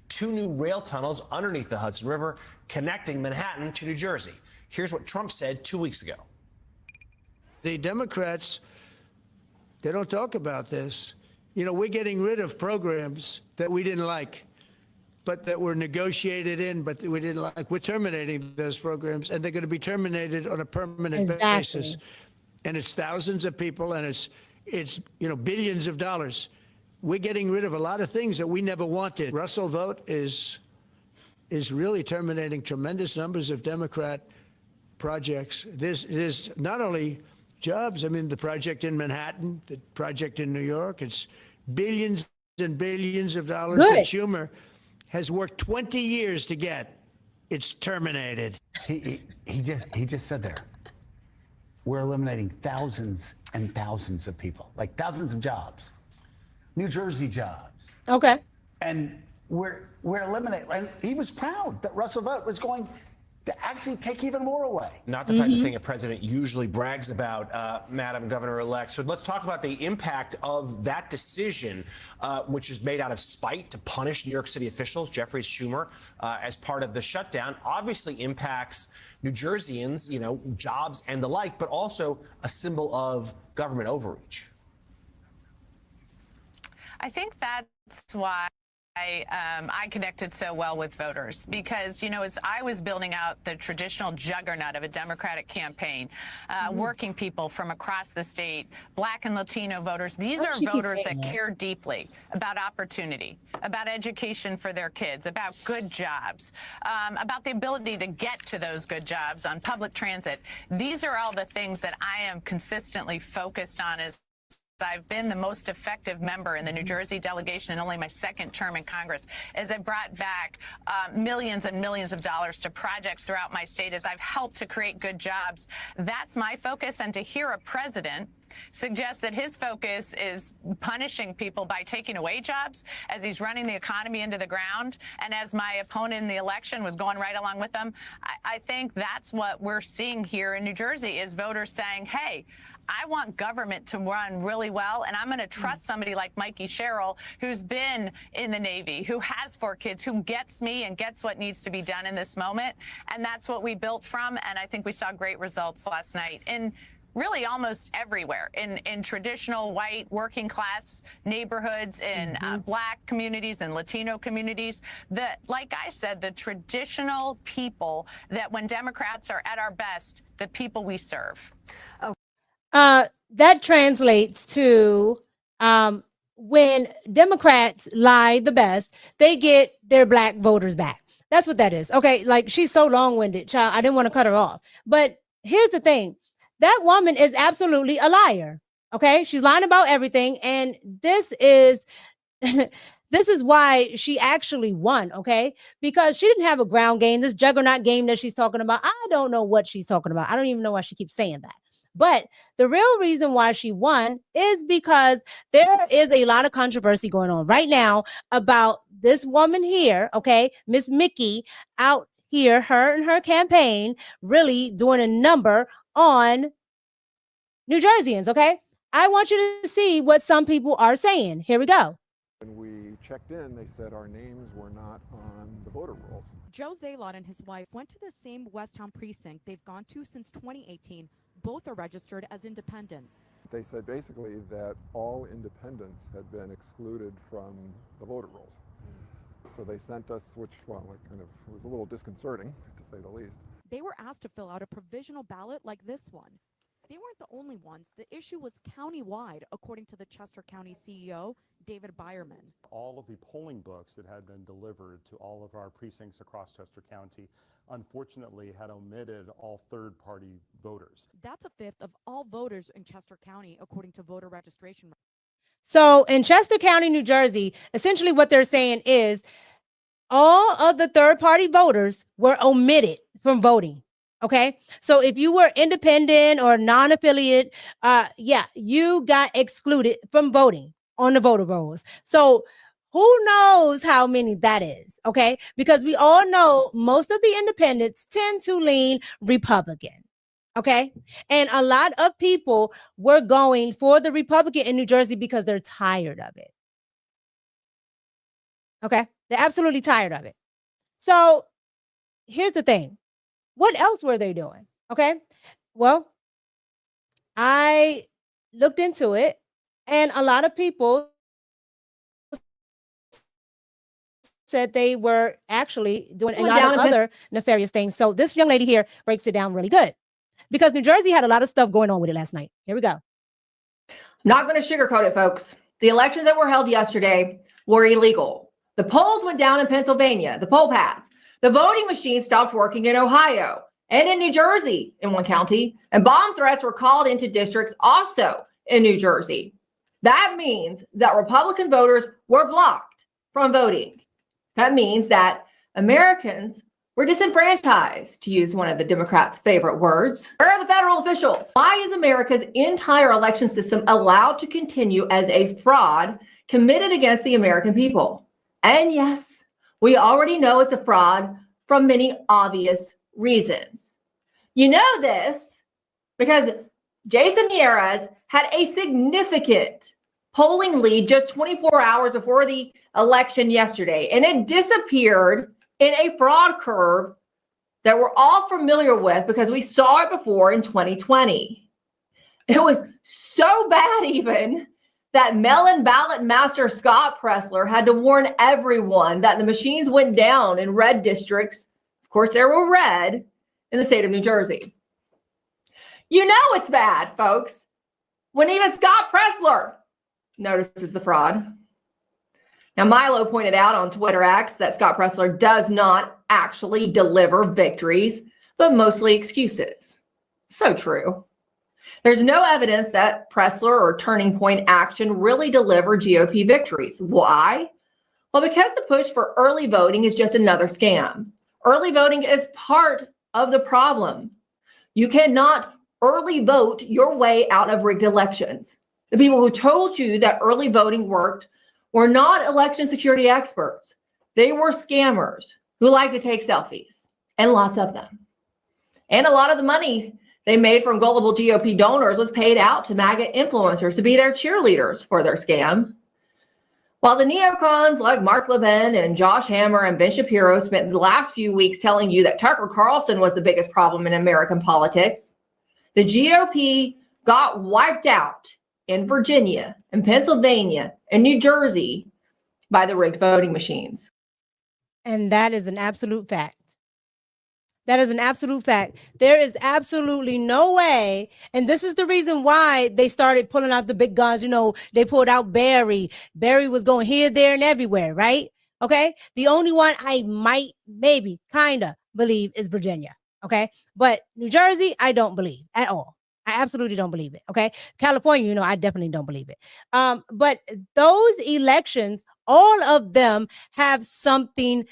2 new rail tunnels underneath the Hudson River, connecting Manhattan to New Jersey. Here's what Trump said 2 weeks ago. The Democrats, they don't talk about this. You know, we're getting rid of programs that we didn't like, but that were negotiated in, but we didn't like. We're terminating those programs, and they're going to be terminated on a permanent basis. And it's thousands of people, and it's billions of dollars. We're getting rid of a lot of things that we never wanted. Russell vote is really terminating tremendous numbers of Democrat projects. There's not only jobs. I mean, the project in Manhattan, the project in New York, it's billions and billions of dollars that Schumer has worked 20 years to get. It's terminated. He just said there, we're eliminating thousands and thousands of people, like thousands of jobs, New Jersey jobs. Okay. And we're eliminating, and he was proud that Russell vote was going to actually take even more away. Not the type of thing a president usually brags about, Madam Governor-elect. So let's talk about the impact of that decision, which is made out of spite to punish New York City officials, Jeffrey Schumer, as part of the shutdown. Obviously impacts New Jerseyans, jobs and the like, but also a symbol of government overreach. I think that's why I connected so well with voters, because, as I was building out the traditional juggernaut of a Democratic campaign, working people from across the state, Black and Latino voters, these are voters that care deeply about opportunity, about education for their kids, about good jobs, about the ability to get to those good jobs on public transit. These are all the things that I am consistently focused on as I've been the most effective member in the New Jersey delegation in only my 2nd term in Congress, as I brought back millions and millions of dollars to projects throughout my state, as I've helped to create good jobs. That's my focus. And to hear a president suggest that his focus is punishing people by taking away jobs as he's running the economy into the ground, and as my opponent in the election was going right along with them, I think that's what we're seeing here in New Jersey, is voters saying, hey, I want government to run really well, and I'm going to trust somebody like Mikey Sherrill, who's been in the Navy, who has 4 kids, who gets me and gets what needs to be done in this moment. And that's what we built from, and I think we saw great results last night in really almost everywhere, in traditional white working class neighborhoods, in Black communities and Latino communities. Like I said, the traditional people that when Democrats are at our best, the people we serve. That translates to when Democrats lie the best, they get their Black voters back. That's what that is. Okay, like, she's so long-winded, child. I didn't want to cut her off. But here's the thing. That woman is absolutely a liar. Okay, she's lying about everything, and this is this is why she actually won. Okay, because she didn't have a ground game. This juggernaut game that she's talking about, I don't know what she's talking about. I don't even know why she keeps saying that. But the real reason why she won is because there is a lot of controversy going on right now about this woman here, okay, Miss Mickey, out here, her and her campaign really doing a number on New Jerseyans, okay? I want you to see what some people are saying. Here we go. When we checked in, they said our names were not on the voter rolls. Joe Zaylot and his wife went to the same Westtown precinct they've gone to since 2018. Both are registered as independents. They said basically that all independents had been excluded from the voter rolls. So they sent us, which, well, it was a little disconcerting, to say the least. They were asked to fill out a provisional ballot like this one. They weren't the only ones. The issue was county-wide, according to the Chester County CEO, David Byerman. All of the polling books that had been delivered to all of our precincts across Chester County, unfortunately, had omitted all third-party voters. That's a fifth of all voters in Chester County, according to voter registration. So in Chester County, New Jersey, essentially what they're saying is all of the third-party voters were omitted from voting. Okay, so if you were independent or non-affiliate, you got excluded from voting on the voter rolls. So who knows how many that is? Okay, because we all know most of the independents tend to lean Republican. Okay, and a lot of people were going for the Republican in New Jersey because they're tired of it. Okay, they're absolutely tired of it. So here's the thing. What else were they doing? Okay. Well, I looked into it, and a lot of people said they were actually doing a lot of other nefarious things. So this young lady here breaks it down really good because New Jersey had a lot of stuff going on with it last night. Here we go. Not going to sugarcoat it, folks. The elections that were held yesterday were illegal. The polls went down in Pennsylvania, the poll pads. The voting machines stopped working in Ohio and in New Jersey in one county, and bomb threats were called into districts also in New Jersey. That means that Republican voters were blocked from voting. That means that Americans were disenfranchised, to use one of the Democrats' favorite words. Where are the federal officials? Why is America's entire election system allowed to continue as a fraud committed against the American people? And yes, we already know it's a fraud from many obvious reasons. You know this because Jason Miyares had a significant polling lead just 24 hours before the election yesterday, and it disappeared in a fraud curve that we're all familiar with because we saw it before in 2020. It was so bad even that mail-in ballot master Scott Pressler had to warn everyone that the machines went down in red districts. Of course, they were red in the state of New Jersey. You know it's bad, folks, when even Scott Pressler notices the fraud. Now, Milo pointed out on Twitter X that Scott Pressler does not actually deliver victories, but mostly excuses. So true. There's no evidence that Pressler or Turning Point Action really deliver GOP victories. Why? Well, because the push for early voting is just another scam. Early voting is part of the problem. You cannot early vote your way out of rigged elections. The people who told you that early voting worked were not election security experts. They were scammers who like to take selfies, and lots of them. And a lot of the money they made from gullible GOP donors was paid out to MAGA influencers to be their cheerleaders for their scam. While the neocons like Mark Levin and Josh Hammer and Ben Shapiro spent the last few weeks telling you that Tucker Carlson was the biggest problem in American politics, the GOP got wiped out in Virginia and Pennsylvania and New Jersey by the rigged voting machines. And that is an absolute fact. That is an absolute fact. There is absolutely no way. And this is the reason why they started pulling out the big guns. You know, they pulled out Barry. Barry was going here, there, and everywhere, right? Okay. The only one I might, maybe, kind of believe is Virginia. Okay. But New Jersey, I don't believe at all. I absolutely don't believe it. Okay. California, I definitely don't believe it. But those elections, all of them have something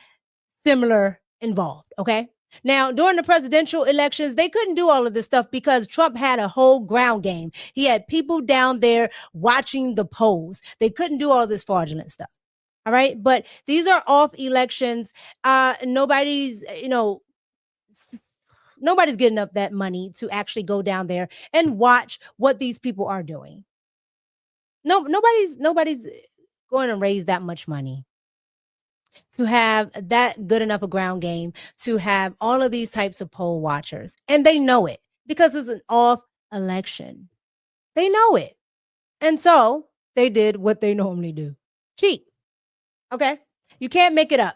similar involved. Okay. Now, during the presidential elections, they couldn't do all of this stuff because Trump had a whole ground game. He had people down there watching the polls. They couldn't do all this fraudulent stuff. All right. But these are off elections. Nobody's getting up that money to actually go down there and watch what these people are doing. Nobody's going to raise that much money to have that good enough a ground game to have all of these types of poll watchers. And they know it because it's an off election. They know it. And so they did what they normally do. Cheat. Okay. You can't make it up.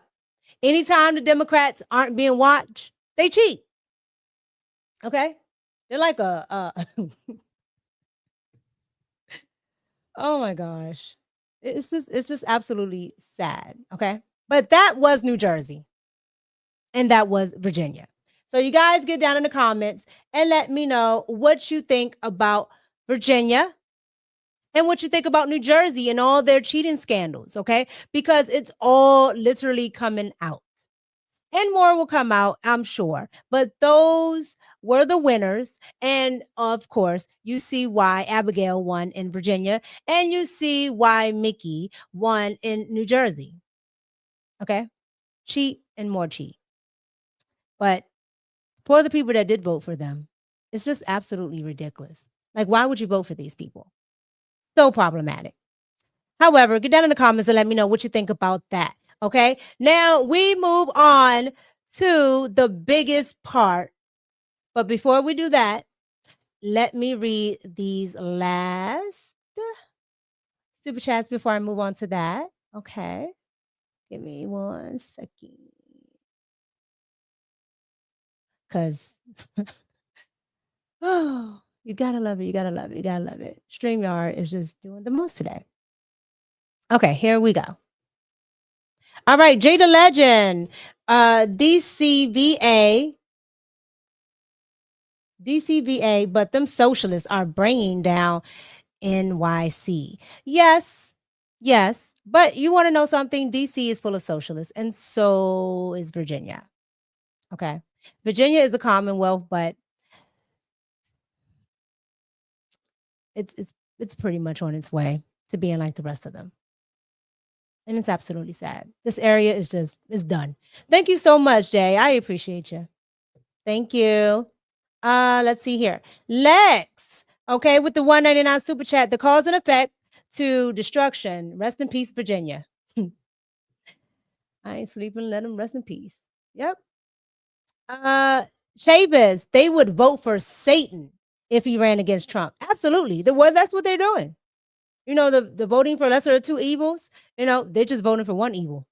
Anytime the Democrats aren't being watched, they cheat. Okay. They're like oh my gosh. It's just absolutely sad. Okay. But that was New Jersey. And that was Virginia. So you guys get down in the comments and let me know what you think about Virginia and what you think about New Jersey and all their cheating scandals. Okay. Because it's all literally coming out. And more will come out, I'm sure. But those were the winners. And of course, you see why Abigail won in Virginia. And you see why Mickey won in New Jersey. Okay? Cheat and more cheat. But for the people that did vote for them, it's just absolutely ridiculous. Like, why would you vote for these people? So problematic. However, get down in the comments and let me know what you think about that. Okay, now we move on to the biggest part. But before we do that, let me read these last super chats before I move on to that. Okay, give me 1 second. Because, oh, you gotta love it. You gotta love it. You gotta love it. StreamYard is just doing the most today. Okay, here we go. All right, Jada Legend, DCVA, but them socialists are bringing down NYC. Yes, but you want to know something? DC is full of socialists, and so is Virginia. Okay, Virginia is a Commonwealth, but it's pretty much on its way to being like the rest of them. And it's absolutely sad. This area is done. Thank you so much, Jay. I appreciate you. Thank you. Let's see here. Lex, okay, with the 199 super chat, the cause and effect to destruction. Rest in peace, Virginia. I ain't sleeping. Let them rest in peace. Yep. Chavis, they would vote for Satan if he ran against Trump. Absolutely. That's what they're doing. The voting for lesser of two evils, they're just voting for one evil.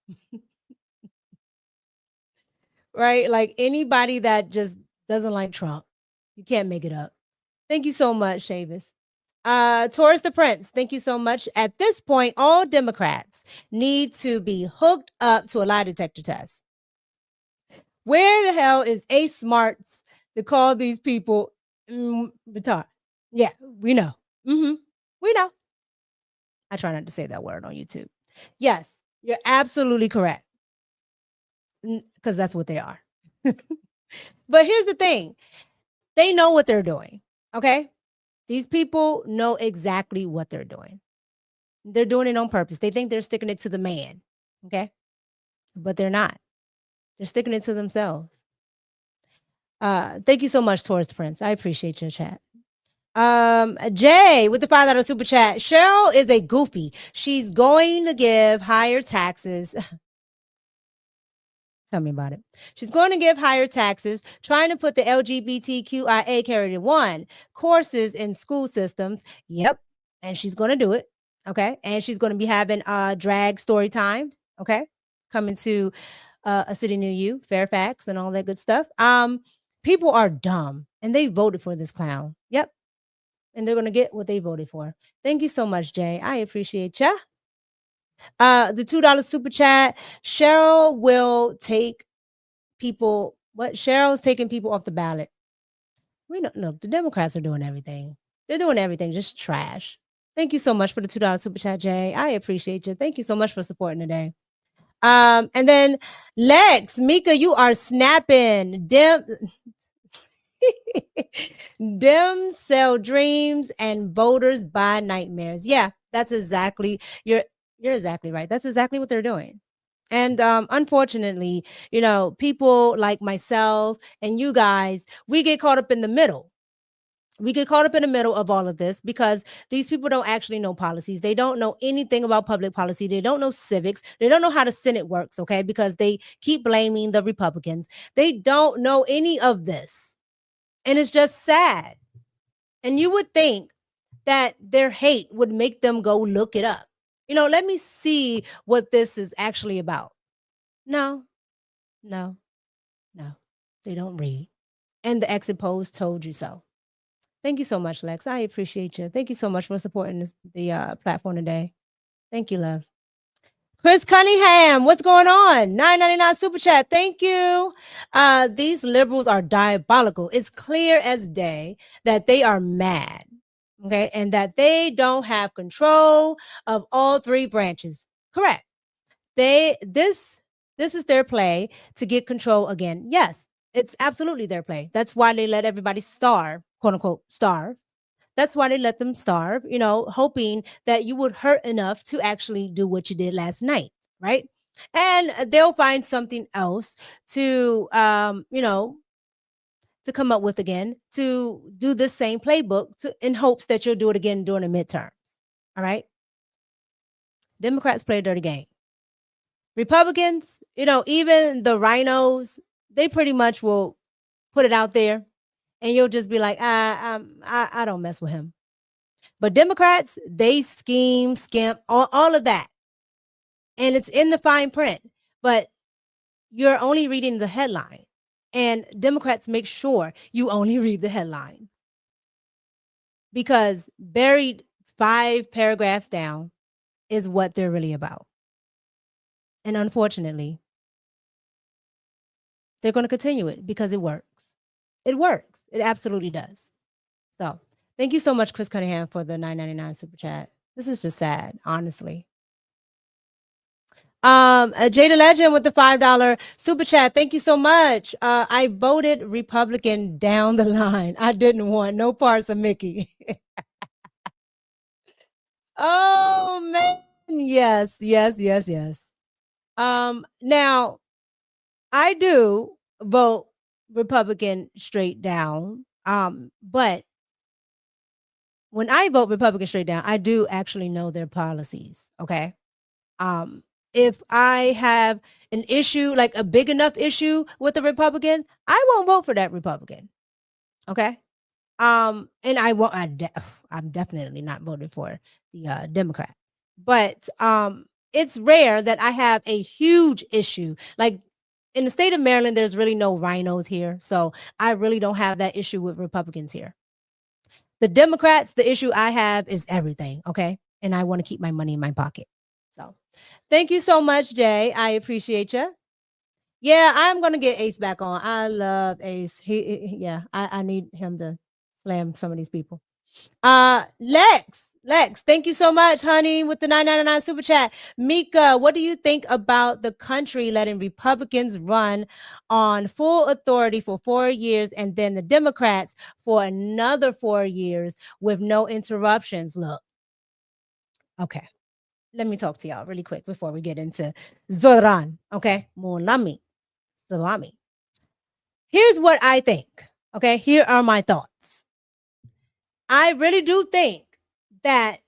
Right? Like anybody that just doesn't like Trump, you can't make it up. Thank you so much, Chavis. Taurus the Prince, thank you so much. At this point, all Democrats need to be hooked up to a lie detector test. Where the hell is Ace Smarts to call these people retard? Yeah, we know. We know. I try not to say that word on YouTube. Yes, you're absolutely correct. Because that's what they are. But here's the thing. They know what they're doing. Okay? These people know exactly what they're doing. They're doing it on purpose. They think they're sticking it to the man. Okay? But they're not. They're sticking it to themselves. Thank you so much, Taurus Prince. I appreciate your chat. Jay with the $5 super chat. Cheryl is a goofy. She's going to give higher taxes. Tell me about it. She's going to give higher taxes, trying to put the LGBTQIA carried one courses in school systems. Yep. And she's going to do it. Okay. And she's going to be having drag story time. Okay. Coming to a city near you, Fairfax, and all that good stuff. People are dumb and they voted for this clown. Yep. And they're going to get what they voted for. Thank you so much, Jay. I appreciate ya. The $2 super chat. Cheryl will take people. What? Cheryl's taking people off the ballot. We don't look, the Democrats are doing everything. They're doing everything, just trash. Thank you so much for the $2 super chat, Jay. I appreciate you. Thank you so much for supporting today. And then Lex, Mika, you are snapping. Dem sell dreams and voters buy nightmares. Yeah, that's exactly you're exactly right. That's exactly what they're doing. And unfortunately, you know, people like myself and you guys, we get caught up in the middle. We get caught up in the middle of all of this because these people don't actually know policies. They don't know anything about public policy. They don't know civics. They don't know how the Senate works, okay? Because they keep blaming the Republicans. They don't know any of this. And it's just sad. And you would think that their hate would make them go look it up. You know, let me see what this is actually about. No, no, no. They don't read. And the exit polls told you so. Thank you so much, Lex. I appreciate you. Thank you so much for supporting the platform today. Thank you, love. Chris Cunningham, what's going on? $9.99 super chat. Thank you. These liberals are diabolical. It's clear as day that they are mad, okay, and that they don't have control of all three branches. Correct. This is their play to get control again. Yes, it's absolutely their play. That's why they let everybody starve, quote unquote, starve. That's why they let them starve, you know, hoping that you would hurt enough to actually do what you did last night, right? And they'll find something else to, you know, to come up with again, to do the same playbook in hopes that you'll do it again during the midterms, all right? Democrats play a dirty game. Republicans, you know, even the rhinos, they pretty much will put it out there. And you'll just be like, I don't mess with him. But Democrats, they scheme, skimp, all of that. And it's in the fine print. But you're only reading the headline. And Democrats make sure you only read the headlines. Because buried 5 paragraphs down is what they're really about. And unfortunately, they're going to continue it because it works. It works. It absolutely does. So thank you so much, Chris Cunningham, for the $9.99 super chat. This is just sad, honestly. Jada Legend with the $5 super chat. Thank you so much. I voted Republican down the line. I didn't want no parts of Mickey. Oh man. Yes. Now I do vote Republican straight down. But when I vote Republican straight down, I do actually know their policies. Okay. If I have an issue, like a big enough issue with a Republican, I won't vote for that Republican. Okay. And I won't, I'm definitely not voting for the Democrat, but it's rare that I have a huge issue. Like in the state of Maryland, there's really no rhinos here. So I really don't have that issue with Republicans here. The Democrats, the issue I have is everything. Okay. And I want to keep my money in my pocket. So thank you so much, Jay. I appreciate you. Yeah, I'm going to get Ace back on. I love Ace. I need him to slam some of these people. Lex, thank you so much, honey, with the $9.99 super chat. Mika, what do you think about the country letting Republicans run on full authority for 4 years and then the Democrats for another 4 years with no interruptions? Look, okay, let me talk to y'all really quick before we get into Zohran, okay? Mulami, Salami. Here's what I think, okay? Here are my thoughts. I really do think that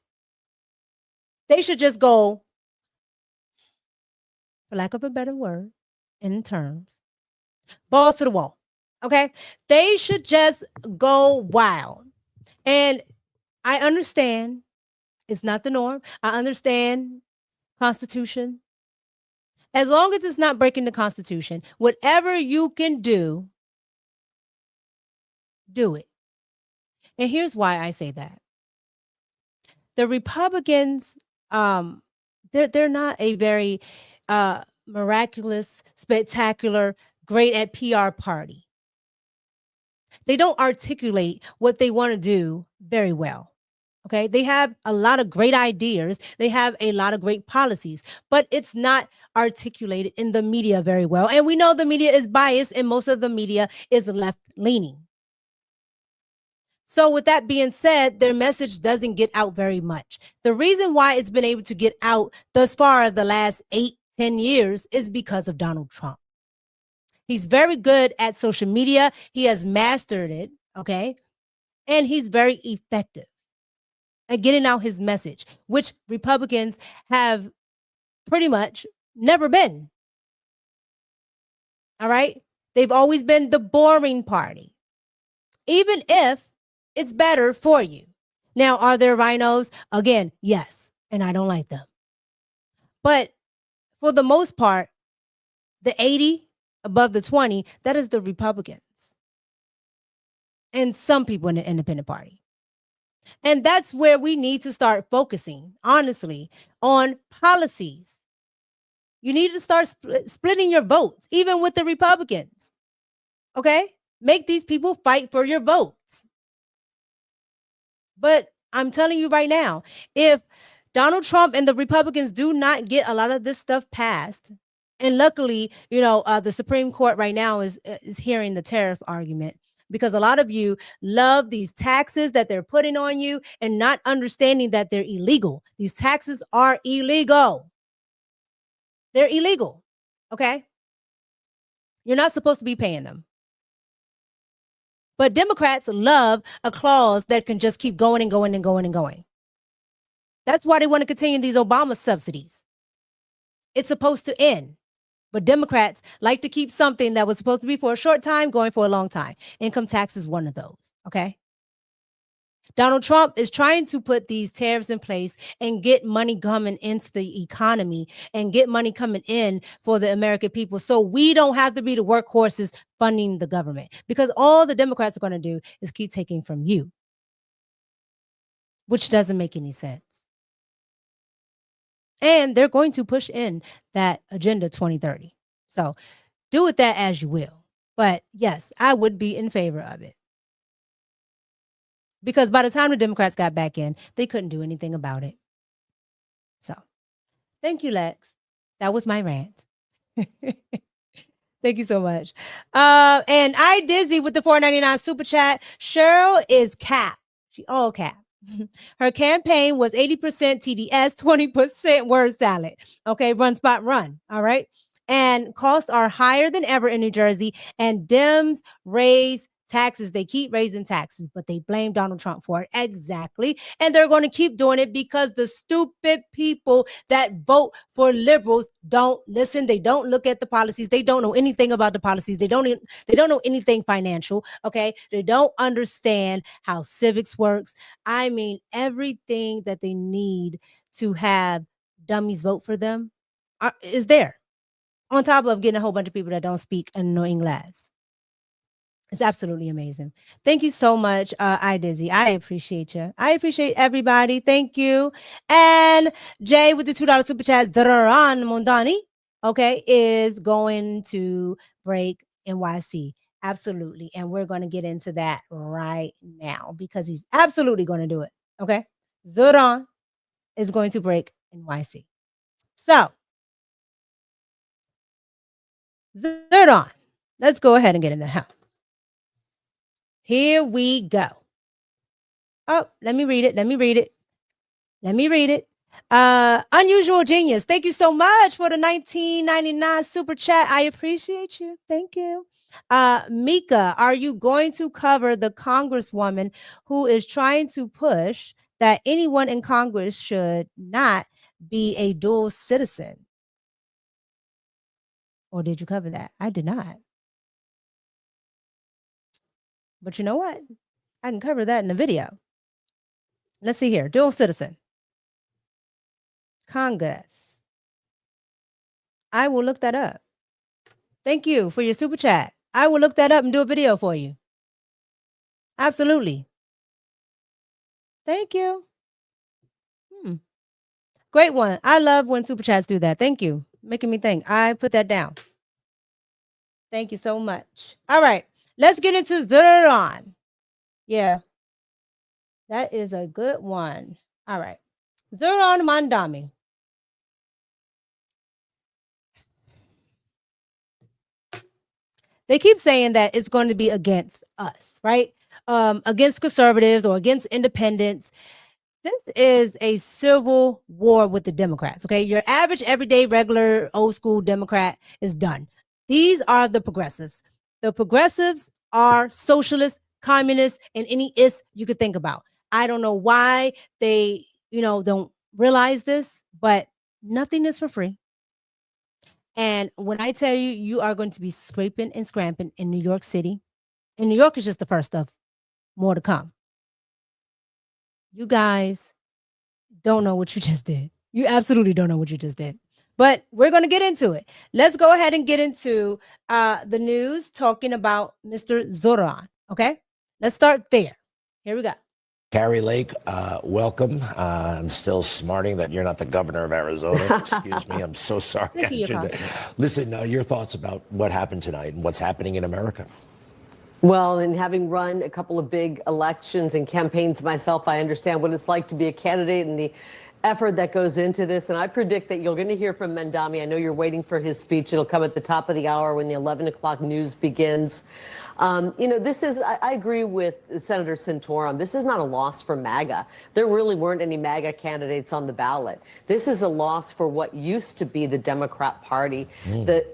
they should just go, for lack of a better word, in terms, balls to the wall. Okay. They should just go wild. And I understand it's not the norm. I understand Constitution. As long as it's not breaking the Constitution, whatever you can do, do it. And here's why I say that. The Republicans, they're not a very miraculous, spectacular, great at PR party. They don't articulate what they want to do very well. Okay. They have a lot of great ideas. They have a lot of great policies, but it's not articulated in the media very well. And we know the media is biased and most of the media is left leaning. So with that being said, their message doesn't get out very much. The reason why it's been able to get out thus far the last 8-10 years is because of Donald Trump. He's very good at social media. He has mastered it, okay? And he's very effective at getting out his message, which Republicans have pretty much never been. All right? They've always been the boring party, even if it's better for you. Now, are there rhinos? Again, yes, and I don't like them. But for the most part, the 80 above the 20, that is the Republicans and some people in the independent party. And that's where we need to start focusing, honestly, on policies. You need to start splitting your votes, even with the Republicans. Okay? Make these people fight for your votes. But I'm telling you right now, if Donald Trump and the Republicans do not get a lot of this stuff passed, and luckily, the Supreme Court right now is hearing the tariff argument, because a lot of you love these taxes that they're putting on you and not understanding that they're illegal. These taxes are illegal. They're illegal. Okay? You're not supposed to be paying them. But Democrats love a clause that can just keep going and going and going and going. That's why they want to continue these Obama subsidies. It's supposed to end. But Democrats like to keep something that was supposed to be for a short time going for a long time. Income tax is one of those. Okay. Donald Trump is trying to put these tariffs in place and get money coming into the economy and get money coming in for the American people. So we don't have to be the workhorses funding the government, because all the Democrats are going to do is keep taking from you, which doesn't make any sense. And they're going to push in that Agenda 2030. So do with that as you will. But yes, I would be in favor of it. Because by the time the Democrats got back in, they couldn't do anything about it. So thank you, Lex. That was my rant. Thank you so much. And I Dizzy with the $4.99 super chat. Cheryl is cap. She all cap. Her campaign was 80% TDS, 20% word salad. Okay, run, spot, run. All right. And costs are higher than ever in New Jersey. And Dems raise taxes. They keep raising taxes, but they blame Donald Trump for it. Exactly. And they're going to keep doing it because the stupid people that vote for liberals don't listen. They don't look at the policies. They don't know anything about the policies. They don't know anything financial. Okay. They don't understand how civics works. I mean, everything that they need to have dummies vote for them is there, on top of getting a whole bunch of people that don't speak and know English. It's absolutely amazing. Thank you so much, Dizzy. I appreciate you. I appreciate everybody. Thank you. And Jay with the $2 super chat, Zohran Mamdani, okay, is going to break NYC. Absolutely. And we're going to get into that right now because he's absolutely going to do it. Okay. Zohran is going to break NYC. So, Zohran, let's go ahead and get in the house. Here we go. Oh, let me read it. Unusual Genius. Thank you so much for the $19.99 super chat. I appreciate you. Thank you. Mika, are you going to cover the congresswoman who is trying to push that anyone in Congress should not be a dual citizen? Or did you cover that? I did not. But you know what? I can cover that in the video. Let's see here. Dual citizen. Congress. I will look that up. Thank you for your super chat. I will look that up and do a video for you. Absolutely. Thank you. Great one. I love when super chats do that. Thank you. Making me think. I put that down. Thank you so much. All right. let's get into Zohran. Yeah, that is a good one. All right. Zohran Mamdani. They keep saying that it's going to be against us, right? Against conservatives or against independents. This is a civil war with the Democrats, okay? Your average, everyday, regular, old school Democrat is done. These are the progressives. The progressives are socialists, communists, and any is you could think about. I don't know why they, don't realize this, but nothing is for free. And when I tell you, you are going to be scraping and scrapping in New York City, and New York is just the first of more to come. You guys don't know what you just did. You absolutely don't know what you just did. But we're going to get into it. Let's go ahead and get into the news talking about Mr. Zohran. Okay, let's start there. Here we go. Carrie Lake, welcome. I'm still smarting that you're not the governor of Arizona. Excuse me. I'm so sorry. Listen, your thoughts about what happened tonight and what's happening in America. Well, and having run a couple of big elections and campaigns myself, I understand what it's like to be a candidate and the effort that goes into this. And I predict that you're going to hear from Mamdani. I know you're waiting for his speech. It'll come at the top of the hour when the 11 o'clock news begins. This is, I agree with Senator Santorum. This is not a loss for MAGA. There really weren't any MAGA candidates on the ballot. This is a loss for what used to be the Democrat Party,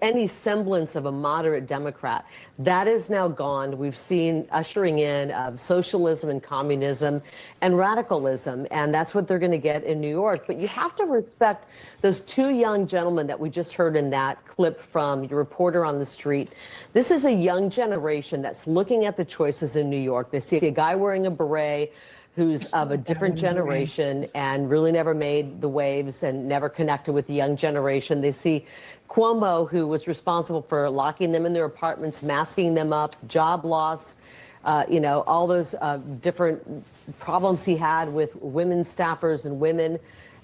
any semblance of a moderate Democrat. That is now gone. We've seen ushering in of socialism and communism and radicalism, and that's what they're going to get in New York. But you have to respect those two young gentlemen that we just heard in that clip from your reporter on the street. This is a young generation that's looking at the choices in New York. They see a guy wearing a beret who's of a different generation and really never made the waves and never connected with the young generation. They see Cuomo, who was responsible for locking them in their apartments, masking them up, job loss, all those different problems he had with women staffers and women.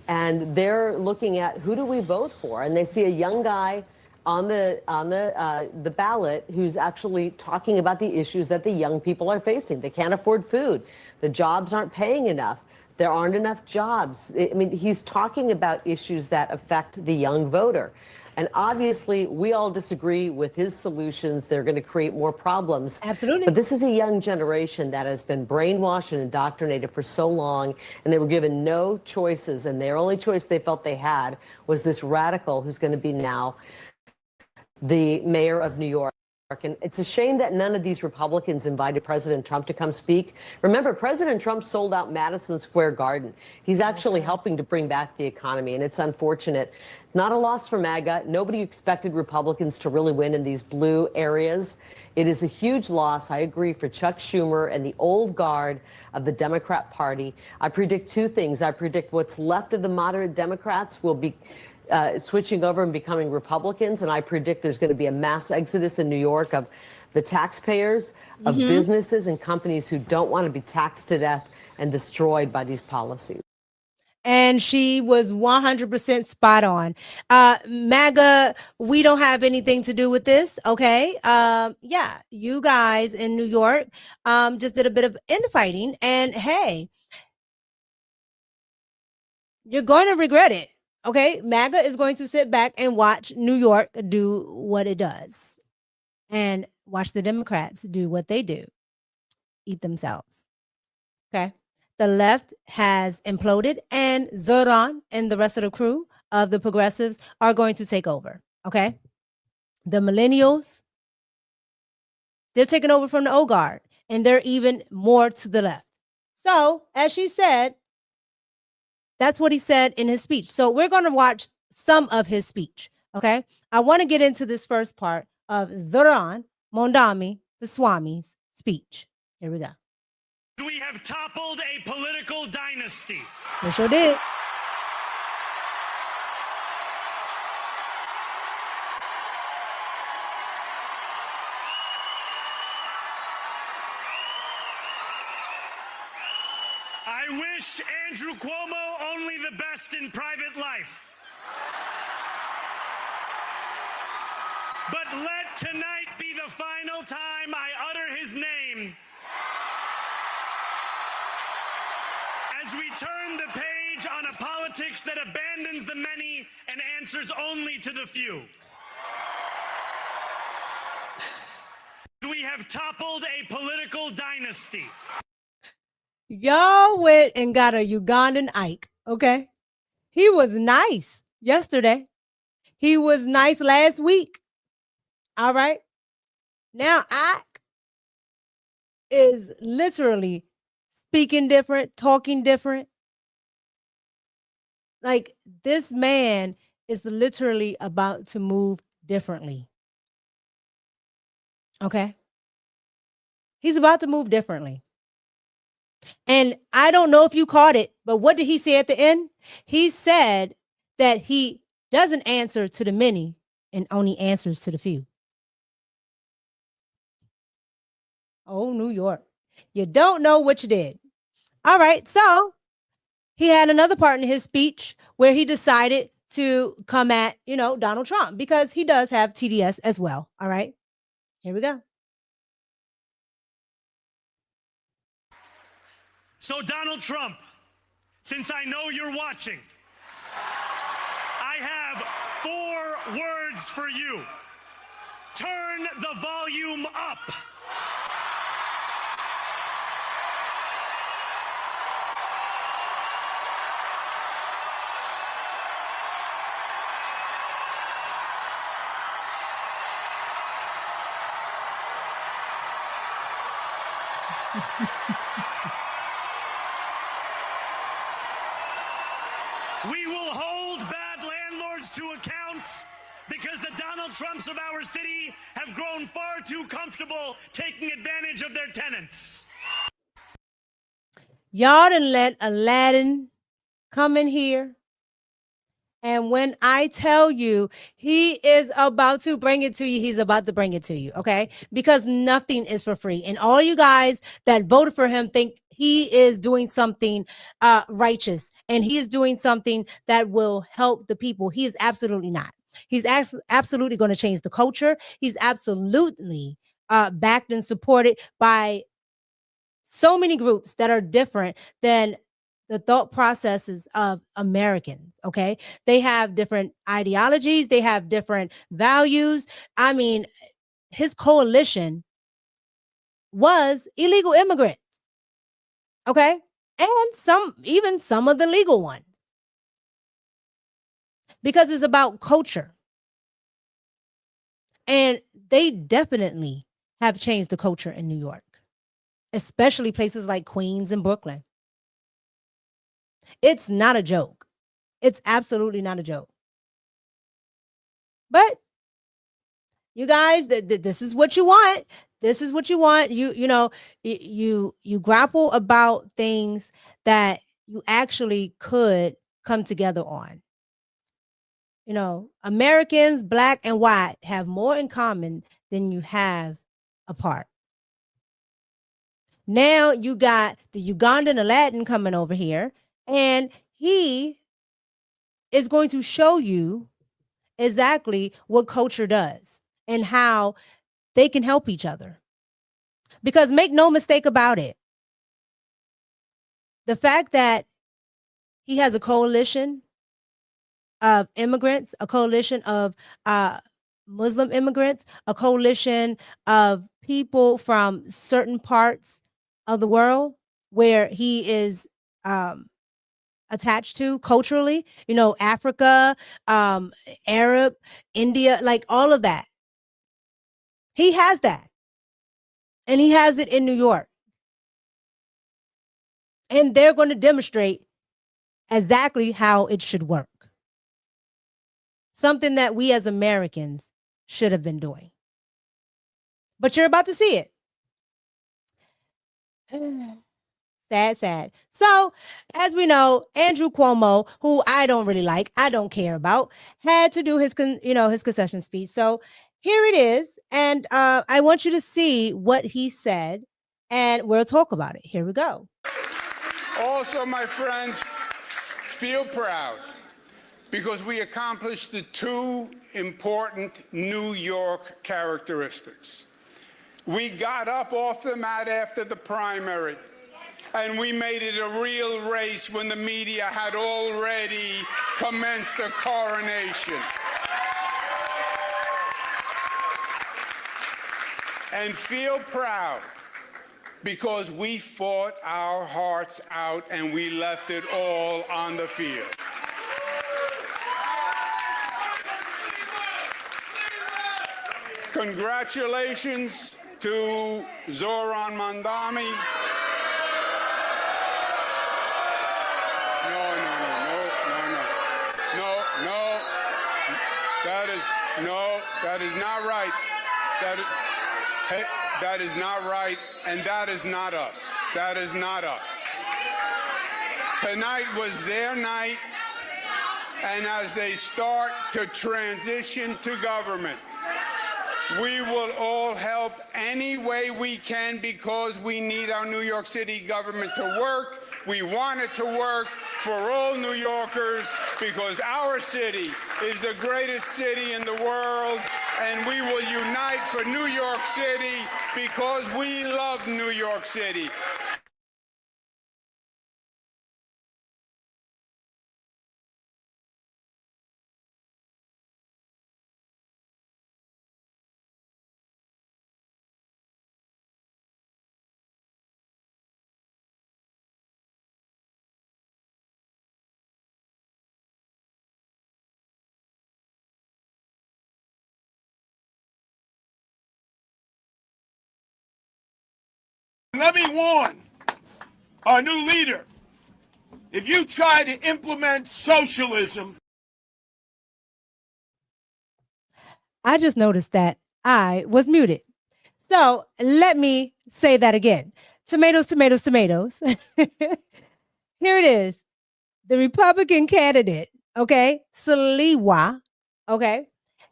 And they're looking at who do we vote for? And they see a young guy on the ballot who's actually talking about the issues that the young people are facing. They can't afford food. The jobs aren't paying enough. There aren't enough jobs. I mean, he's talking about issues that affect the young voter. And obviously, we all disagree with his solutions. They're going to create more problems. Absolutely. But this is a young generation that has been brainwashed and indoctrinated for so long, and they were given no choices. And their only choice they felt they had was this radical who's going to be now the mayor of New York. And it's a shame that none of these Republicans invited President Trump to come speak. Remember, President Trump sold out Madison Square Garden. He's actually helping to bring back the economy, and it's unfortunate. Not a loss for MAGA. Nobody expected Republicans to really win in these blue areas. It is a huge loss, I agree, for Chuck Schumer and the old guard of the Democrat Party. I predict two things. I predict what's left of the moderate Democrats will be switching over and becoming Republicans, and I predict there's going to be a mass exodus in New York of the taxpayers, of businesses and companies who don't want to be taxed to death and destroyed by these policies. And she was 100% spot on. MAGA, we don't have anything to do with this, okay? Yeah, you guys in New York just did a bit of infighting, and hey, you're going to regret it. Okay, MAGA is going to sit back and watch New York do what it does and watch the Democrats do what they do, eat themselves. Okay, the left has imploded, and Zohran and the rest of the crew of the progressives are going to take over. Okay, the millennials, they're taking over from the old guard, and they're even more to the left. So, as she said, that's what he said in his speech. So we're going to watch some of his speech. Okay. I want to get into this first part of Zohran Mamdani Swami's speech. Here we go. We have toppled a political dynasty. We sure did. I wish Andrew Cuomo only the best in private life. But let tonight be the final time I utter his name. As we turn the page on a politics that abandons the many and answers only to the few. We have toppled a political dynasty. Y'all went and got a Ugandan Ike, okay? He was nice yesterday. He was nice last week. All right. Now Ike is literally speaking different, talking different. Like, this man is literally about to move differently. Okay? He's about to move differently. And I don't know if you caught it, but what did he say at the end? He said that he doesn't answer to the many and only answers to the few. Oh, New York. You don't know what you did. All right. So he had another part in his speech where he decided to come at, Donald Trump, because he does have TDS as well. All right. Here we go. So, Donald Trump, since I know you're watching, I have 4 words for you. Turn the volume up. We will hold bad landlords to account because the Donald Trumps of our city have grown far too comfortable taking advantage of their tenants. Y'all done let Aladdin come in here. And when I tell you he is about to bring it to you, he's about to bring it to you, okay? Because nothing is for free. And all you guys that voted for him think he is doing something righteous and he is doing something that will help the people. He is absolutely not. He's absolutely going to change the culture. He's absolutely backed and supported by so many groups that are different than the thought processes of Americans, okay? They have different ideologies. They have different values. I mean, his coalition was illegal immigrants, okay? And even some of the legal ones. Because it's about culture. And they definitely have changed the culture in New York, especially places like Queens and Brooklyn. It's not a joke. It's absolutely not a joke. But you guys, this is what you want. This is what you want. You grapple about things that you actually could come together on. Americans, black and white, have more in common than you have apart. Now you got the Ugandan Aladdin coming over here, and he is going to show you exactly what culture does and how they can help each other. Because make no mistake about it, the fact that he has a coalition of immigrants, a coalition of Muslim immigrants, a coalition of people from certain parts of the world where he is attached to culturally, Africa, Arab, India, like all of that. He has that. And he has it in New York. And they're going to demonstrate exactly how it should work. Something that we as Americans should have been doing. But you're about to see it. Sad. So, as we know, Andrew Cuomo, who I don't really like, I don't care about, had to do his concession speech. So here it is. And I want you to see what he said, and we'll talk about it. Here we go. Also, my friends, feel proud. because we accomplished the two important New York characteristics. We got up off the mat after the primary, and we made it a real race when the media had already commenced the coronation. And feel proud, because we fought our hearts out and we left it all on the field. Congratulations to Zohran Mamdani. No. That is not right. That is not right, and that is not us. That is not us. Tonight was their night, and as they start to transition to government, we will all help any way we can, because we need our New York City government to work. We want it to work for all New Yorkers, because our city is the greatest city in the world, and we will unite for New York City because we love New York City. Let me warn our new leader, if you try to implement socialism. I just noticed that I was muted. So let me say that again. Tomatoes, tomatoes, tomatoes. Here it is. The Republican candidate, okay, Saliwa, okay.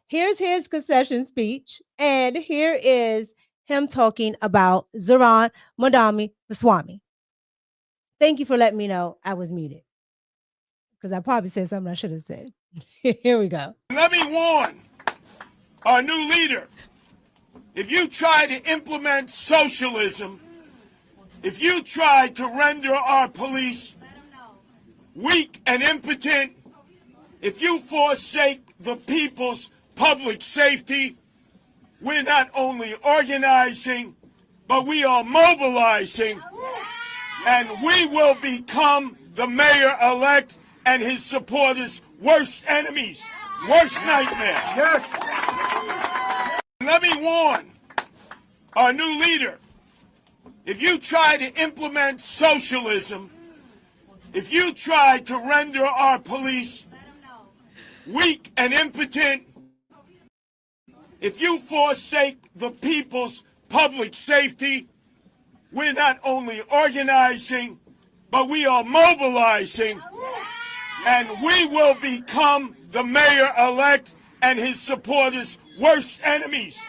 Here's his concession speech, and here is him talking about Zohran Mamdani Swami. Thank you for letting me know I was muted, because I probably said something I should have said. Here we go. Let me warn our new leader, if you try to implement socialism, if you try to render our police weak and impotent, if you forsake the people's public safety, we're not only organizing, but we are mobilizing, and we will become the mayor-elect and his supporters' worst enemies, worst nightmare. Yes. Let me warn our new leader, if you try to implement socialism, if you try to render our police weak and impotent, if you forsake the people's public safety, we're not only organizing, but we are mobilizing, and we will become the mayor-elect and his supporters' worst enemies.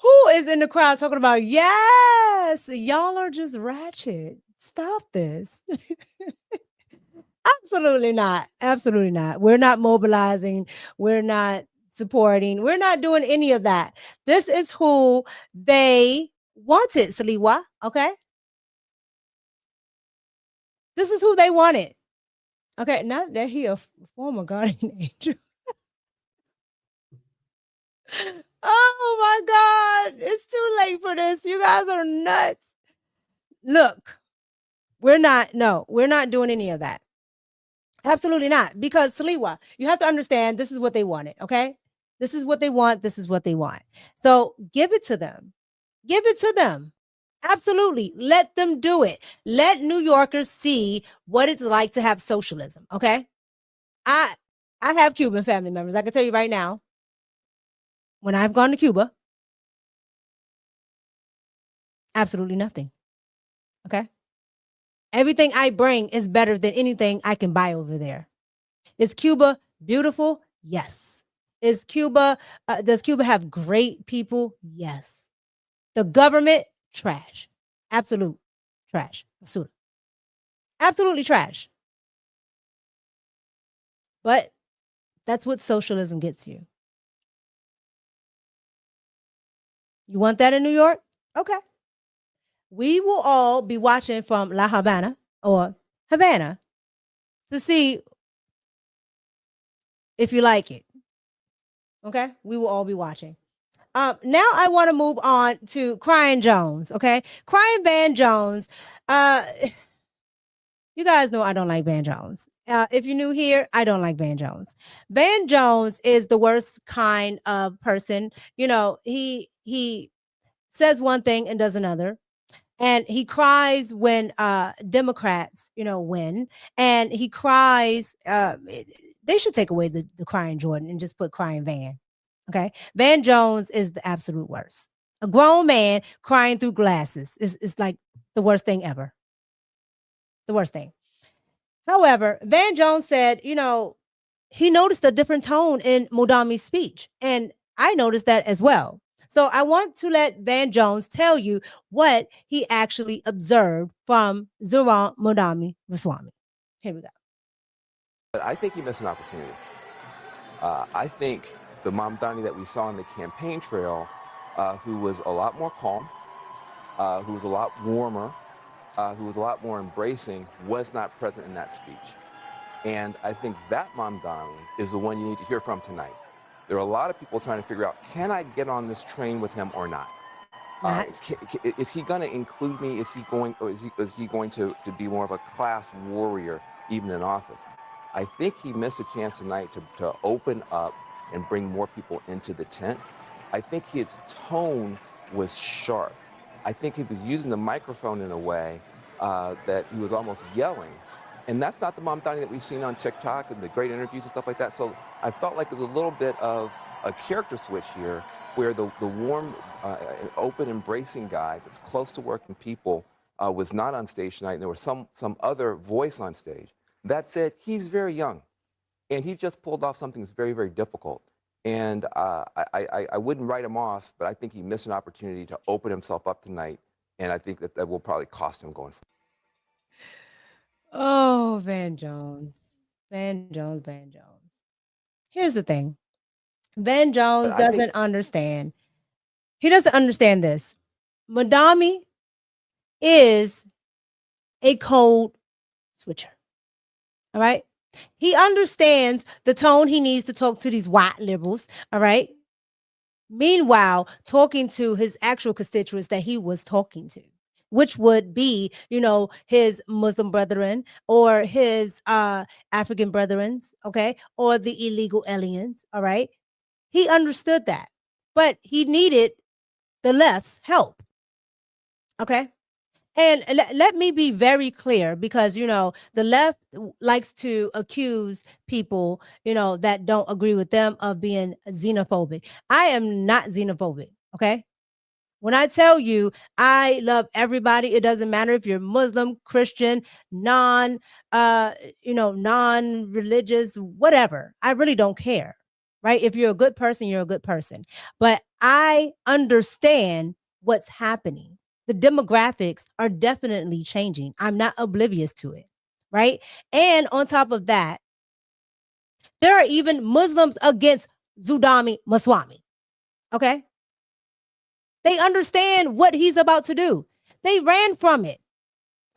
Who is in the crowd talking about, yes, y'all are just ratchet. Stop this. Absolutely not. Absolutely not. We're not mobilizing. We're not supporting. We're not doing any of that. This is who they wanted, Saliwa. Okay. This is who they wanted. Okay. Not that he a former guardian angel. Oh my God. It's too late for this. You guys are nuts. Look, we're not doing any of that. Absolutely not. Because Saliwa, you have to understand, this is what they wanted. Okay. This is what they want. This is what they want. So give it to them. Give it to them. Absolutely. Let them do it. Let New Yorkers see what it's like to have socialism. Okay. I have Cuban family members. I can tell you right now, when I've gone to Cuba, absolutely nothing. Okay. Everything I bring is better than anything I can buy over there. Is Cuba beautiful? Yes. Is Cuba, does Cuba have great people? Yes. The government, trash. Absolute trash. Absolutely trash. But that's what socialism gets you. You want that in New York? Okay. We will all be watching from La Habana or Havana to see if you like it. Okay? We will all be watching. Now I want to move on to Crying Jones. Okay? Crying Van Jones. You guys know I don't like Van Jones. If you're new here, I don't like Van Jones. Van Jones is the worst kind of person. You know, he says one thing and does another. And he cries when Democrats, win. And he cries. They should take away the crying Jordan and just put crying Van. Okay. Van Jones is the absolute worst. A grown man crying through glasses is like the worst thing ever. The worst thing. However, Van Jones said, he noticed a different tone in Mamdani's speech. And I noticed that as well. So I want to let Van Jones tell you what he actually observed from Zohran Mamdani Ramaswamy. Here we go. I think he missed an opportunity. I think the Mamdani that we saw on the campaign trail, who was a lot more calm, who was a lot warmer, who was a lot more embracing, was not present in that speech. And I think that Mamdani is the one you need to hear from tonight. There are a lot of people trying to figure out, can I get on this train with him or not? Is he going to include me? Is he going to be more of a class warrior, even in office? I think he missed a chance tonight to open up and bring more people into the tent. I think his tone was sharp. I think he was using the microphone in a way that he was almost yelling. And that's not the Mamdani that we've seen on TikTok and the great interviews and stuff like that. So I felt like there's a little bit of a character switch here where the warm, open, embracing guy that's close to working people was not on stage tonight, and there was some other voice on stage. That said, he's very young, and he just pulled off something that's very, very difficult. And I wouldn't write him off, but I think he missed an opportunity to open himself up tonight, and I think that will probably cost him going forward. Oh, Van Jones. Van Jones. Here's the thing. Van Jones doesn't understand. He doesn't understand this. Mamdani is a code switcher. All right? He understands the tone he needs to talk to these white liberals. All right? Meanwhile, talking to his actual constituents that he was talking to, which would be, his Muslim brethren or his African brethren, okay, or the illegal aliens, all right? He understood that, but he needed the left's help, okay? And let me be very clear, because, the left likes to accuse people, that don't agree with them of being xenophobic. I am not xenophobic, okay? When I tell you I love everybody, it doesn't matter if you're Muslim, Christian, non-religious, whatever. I really don't care, right? If you're a good person, you're a good person. But I understand what's happening. The demographics are definitely changing. I'm not oblivious to it, right? And on top of that, there are even Muslims against Zohran Ramaswamy, okay? They understand what he's about to do. They ran from it.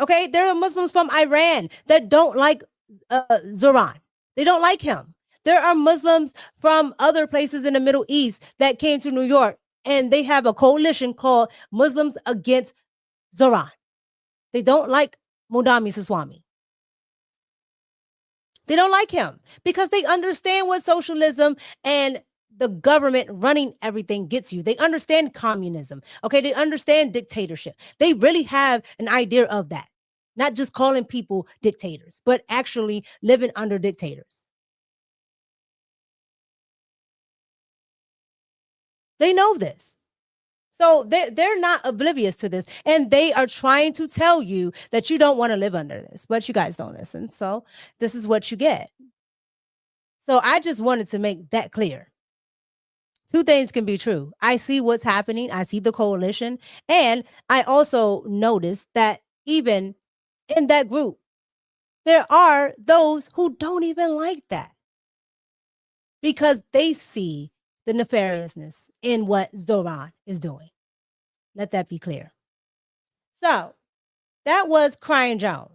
Okay. There are Muslims from Iran that don't like Zohran. They don't like him. There are Muslims from other places in the Middle East that came to New York, and they have a coalition called Muslims Against Zohran. They don't like Mamdani Ramaswamy. They don't like him because they understand what socialism and the government running everything gets you. They understand communism. Okay. They understand dictatorship. They really have an idea of that. Not just calling people dictators, but actually living under dictators. They know this. So they're not oblivious to this. And they are trying to tell you that you don't want to live under this, but you guys don't listen. So this is what you get. So I just wanted to make that clear. Two things can be true. I see what's happening. I see the coalition. And I also noticed that even in that group, there are those who don't even like that. because they see the nefariousness in what Zohran is doing. Let that be clear. So that was Crying Jones.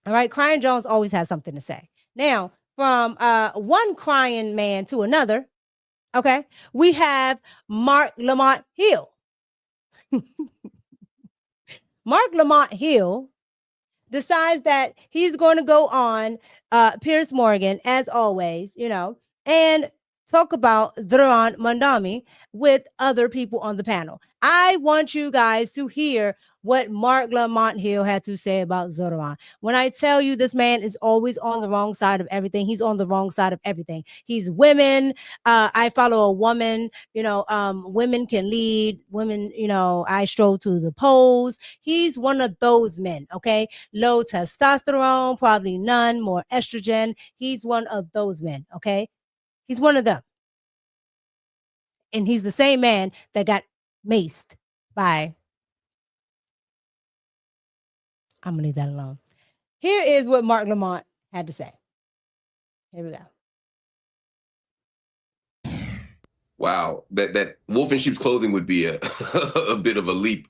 All right, Crying Jones always has something to say. Now, from one crying man to another, okay, we have Mark Lamont Hill. Mark Lamont Hill decides that he's going to go on Piers Morgan, as always, and talk about Zohran Mamdani with other people on the panel. I want you guys to hear what Mark Lamont Hill had to say about Zohran. When I tell you this man is always on the wrong side of everything, he's on the wrong side of everything. He's women. I follow a woman, women can lead, women, I stroll to the polls. He's one of those men, okay? Low testosterone, probably none, more estrogen. He's one of those men, okay? He's one of them. And he's the same man that got maced by, I'm going to leave that alone. Here is what Mark Lamont had to say. Here we go. Wow, that wolf in sheep's clothing would be a a bit of a leap,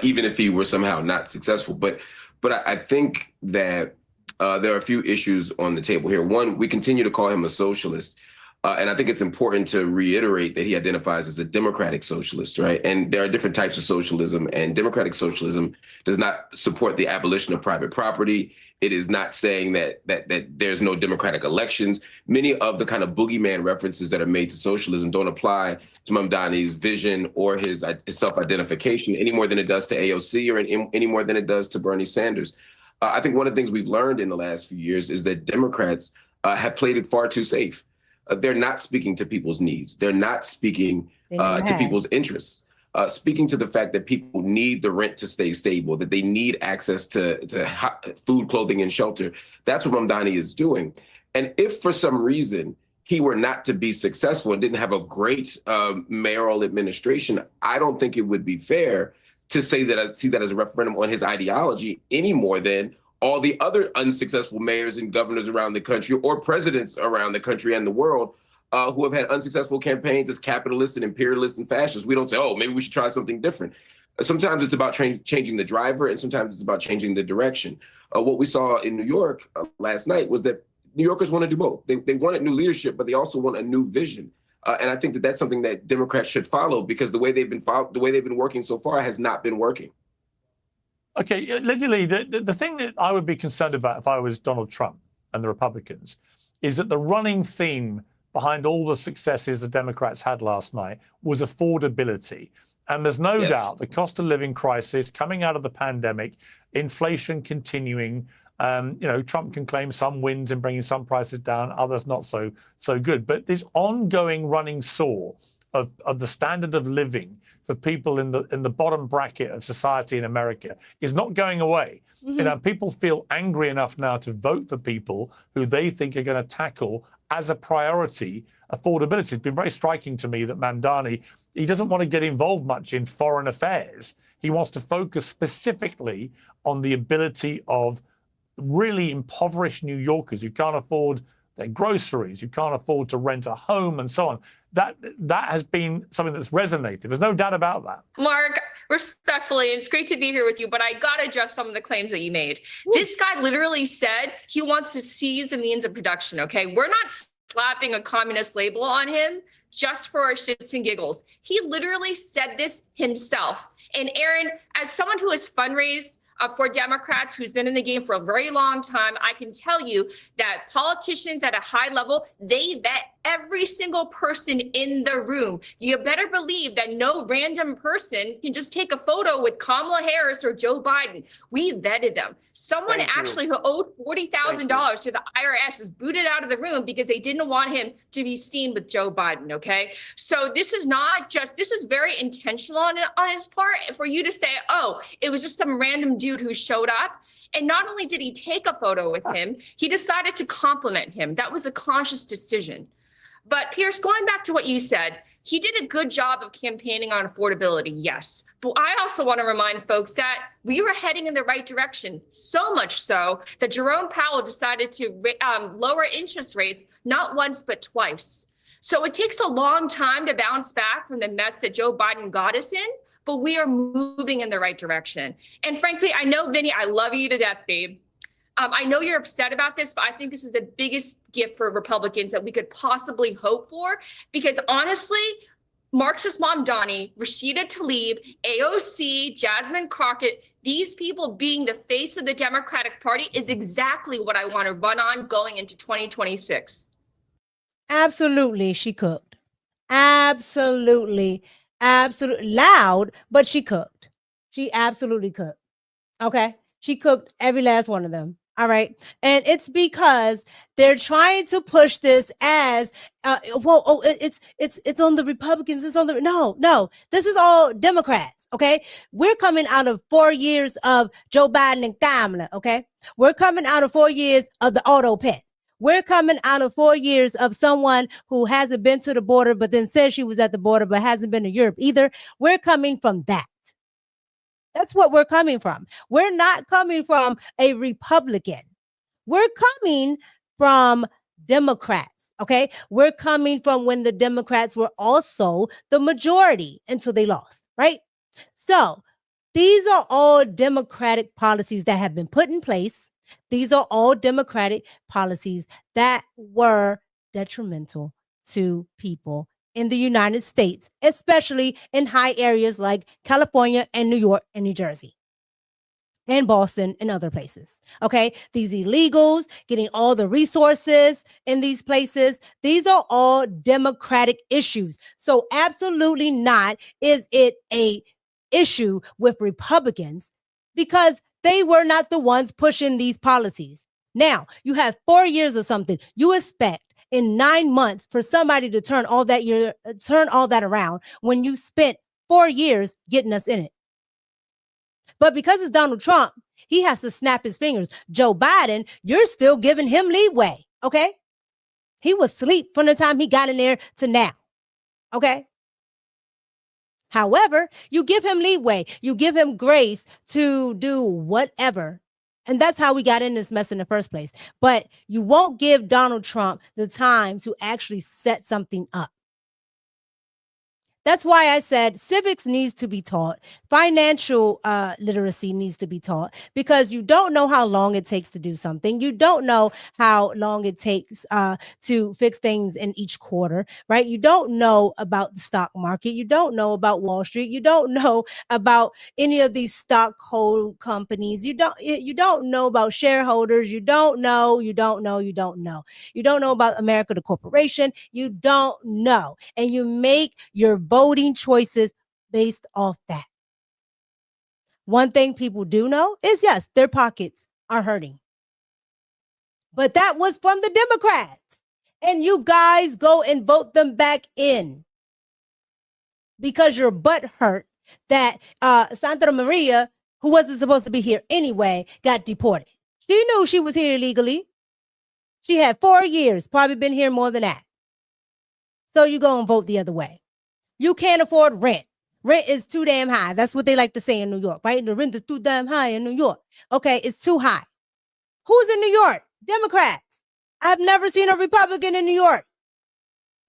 even if he were somehow not successful. But I think that there are a few issues on the table here. One, we continue to call him a socialist. And I think it's important to reiterate that he identifies as a democratic socialist, right? And there are different types of socialism, and democratic socialism does not support the abolition of private property. It is not saying that there's no democratic elections. Many of the kind of boogeyman references that are made to socialism don't apply to Mamdani's vision or his self-identification any more than it does to AOC or any more than it does to Bernie Sanders. I think one of the things we've learned in the last few years is that Democrats have played it far too safe. They're not speaking to people's needs. They're not speaking to people's interests. Speaking to the fact that people need the rent to stay stable, that they need access to food, clothing, and shelter. That's what Mamdani is doing. And if for some reason he were not to be successful and didn't have a great mayoral administration, I don't think it would be fair to say that I see that as a referendum on his ideology any more than all the other unsuccessful mayors and governors around the country or presidents around the country and the world who have had unsuccessful campaigns as capitalists and imperialists and fascists. We don't say, oh, maybe we should try something different. Sometimes it's about changing the driver, and sometimes it's about changing the direction. What we saw in New York last night was that New Yorkers want to do both. They wanted new leadership, but they also want a new vision. And I think that that's something that Democrats should follow, because the way they've been working so far has not been working. Okay, literally, the thing that I would be concerned about if I was Donald Trump and the Republicans is that the running theme behind all the successes the Democrats had last night was affordability. And there's no doubt the cost of living crisis coming out of the pandemic, inflation continuing. Trump can claim some wins in bringing some prices down, others not so good. But this ongoing running sore of the standard of living for people in the bottom bracket of society in America is not going away. Mm-hmm. People feel angry enough now to vote for people who they think are going to tackle as a priority affordability. It's been very striking to me that Mamdani, he doesn't want to get involved much in foreign affairs. He wants to focus specifically on the ability of really impoverished New Yorkers who can't afford their groceries, who can't afford to rent a home, and so on. That has been something that's resonated. There's no doubt about that. Mark, respectfully, it's great to be here with you, but I got to address some of the claims that you made. Woo. This guy literally said he wants to seize the means of production, okay? We're not slapping a communist label on him just for our shits and giggles. He literally said this himself. And Aaron, as someone who has fundraised for Democrats, who's been in the game for a very long time, I can tell you that politicians at a high level, they vet every single person in the room. You better believe that no random person can just take a photo with Kamala Harris or Joe Biden. We vetted them. Someone actually who owed $40,000 to the IRS is booted out of the room because they didn't want him to be seen with Joe Biden, okay? So this is not just, this is very intentional on his part for you to say, oh, it was just some random dude who showed up. And not only did he take a photo with him, he decided to compliment him. That was a conscious decision. But Pierce, going back to what you said, he did a good job of campaigning on affordability, yes. But I also want to remind folks that we were heading in the right direction, so much so that Jerome Powell decided to lower interest rates not once but twice. So it takes a long time to bounce back from the mess that Joe Biden got us in, but we are moving in the right direction. And frankly, I know, Vinny, I love you to death, babe. I know you're upset about this, but I think this is the biggest gift for Republicans that we could possibly hope for, because honestly, Marxist Mamdani, Rashida Tlaib, AOC, Jasmine Crockett, these people being the face of the Democratic Party is exactly what I want to run on going into 2026. Absolutely, she cooked. Absolutely loud, but she cooked. She absolutely cooked. Okay, she cooked every last one of them. All right. And it's because they're trying to push this as it's on the Republicans. It's on the no, this is all Democrats. Okay. We're coming out of 4 years of Joe Biden and Kamala. Okay. We're coming out of 4 years of the auto pen. We're coming out of 4 years of someone who hasn't been to the border, but then says she was at the border, but hasn't been to Europe either. We're coming from that. That's what we're coming from. We're not coming from a Republican. We're coming from Democrats, okay? We're coming from when the Democrats were also the majority until they lost, right? So these are all Democratic policies that have been put in place. These are all Democratic policies that were detrimental to people in the United States, especially in high areas like California and New York and New Jersey and Boston and other places. Okay. These illegals getting all the resources in these places. These are all Democratic issues. So absolutely not is it a issue with Republicans, because they were not the ones pushing these policies. Now you have 4 years or something. You expect in 9 months for somebody to turn all that around when you spent 4 years getting us in it. But because it's Donald Trump, he has to snap his fingers. Joe Biden, you're still giving him leeway. Okay. He was asleep from the time he got in there to now. Okay. However, you give him leeway. You give him grace to do whatever. And that's how we got in this mess in the first place. But you won't give Donald Trump the time to actually set something up. That's why I said civics needs to be taught. Financial literacy needs to be taught, because you don't know how long it takes to do something. You don't know how long it takes to fix things in each quarter, right? You don't know about the stock market. You don't know about Wall Street. You don't know about any of these stockhold companies. You don't know about shareholders. You don't know about America, the corporation. You don't know. And you make your voting choices based off that. One thing people do know is, yes, their pockets are hurting. But that was from the Democrats. And you guys go and vote them back in because your butt hurt that Sandra Maria, who wasn't supposed to be here anyway, got deported. She knew she was here illegally. She had 4 years, probably been here more than that. So you go and vote the other way. You can't afford rent. Rent is too damn high. That's what they like to say in New York, right? The rent is too damn high in New York. Okay, it's too high. Who's in New York? Democrats. I've never seen a Republican in New York.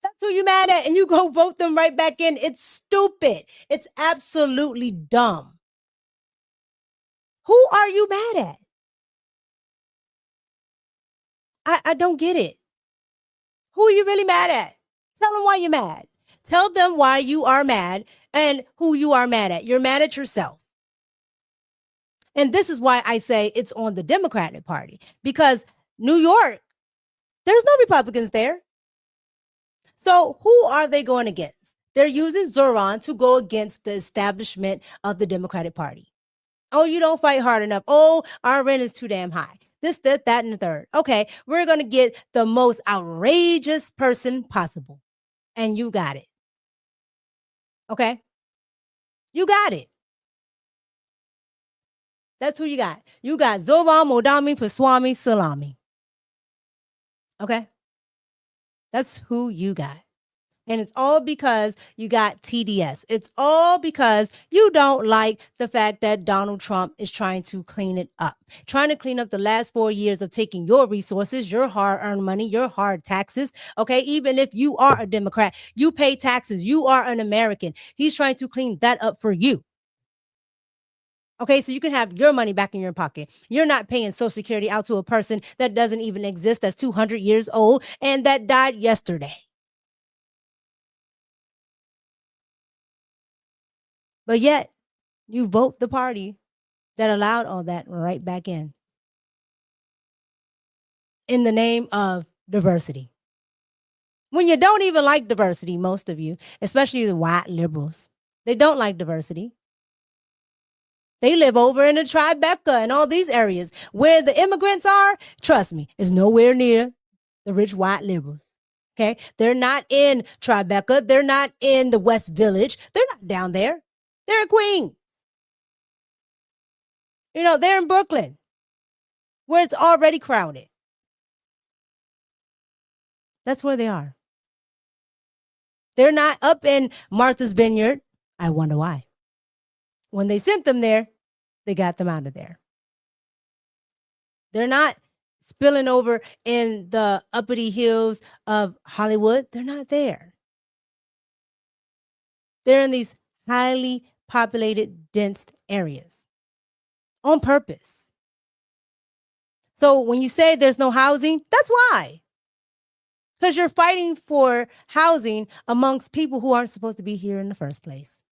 That's who you mad at, and you go vote them right back in. It's stupid. It's absolutely dumb. Who are you mad at? I don't get it. Who are you really mad at? Tell them why you're mad. Tell them why you are mad and who you are mad at. You're mad at yourself. And this is why I say it's on the Democratic Party, because New York, there's no Republicans there. So who are they going against? They're using Zohran to go against the establishment of the Democratic Party. Oh, you don't fight hard enough. Oh, our rent is too damn high. This, that, and the third. Okay, we're going to get the most outrageous person possible. And you got it. Okay? You got it. That's who you got. You got Zohran, Mamdani, Swami, Salami. Okay? That's who you got. And it's all because you got TDS. It's all because you don't like the fact that Donald Trump is trying to clean it up, trying to clean up the last 4 years of taking your resources, your hard-earned money, your hard taxes. Okay, even if you are a Democrat, you pay taxes. You are an American. He's trying to clean that up for you. Okay, so you can have your money back in your pocket. You're not paying Social Security out to a person that doesn't even exist, that's 200 years old, and that died yesterday. But yet, you vote the party that allowed all that right back in the name of diversity. When you don't even like diversity, most of you, especially the white liberals, they don't like diversity. They live over in the Tribeca and all these areas where the immigrants are. Trust me, is nowhere near the rich white liberals. Okay, they're not in Tribeca. They're not in the West Village. They're not down there. They're in Queens. You know, they're in Brooklyn, where it's already crowded. That's where they are. They're not up in Martha's Vineyard. I wonder why. When they sent them there, they got them out of there. They're not spilling over in the uppity hills of Hollywood. They're not there. They're in these highly populated, dense areas on purpose. So when you say there's no housing, that's why. Because you're fighting for housing amongst people who aren't supposed to be here in the first place.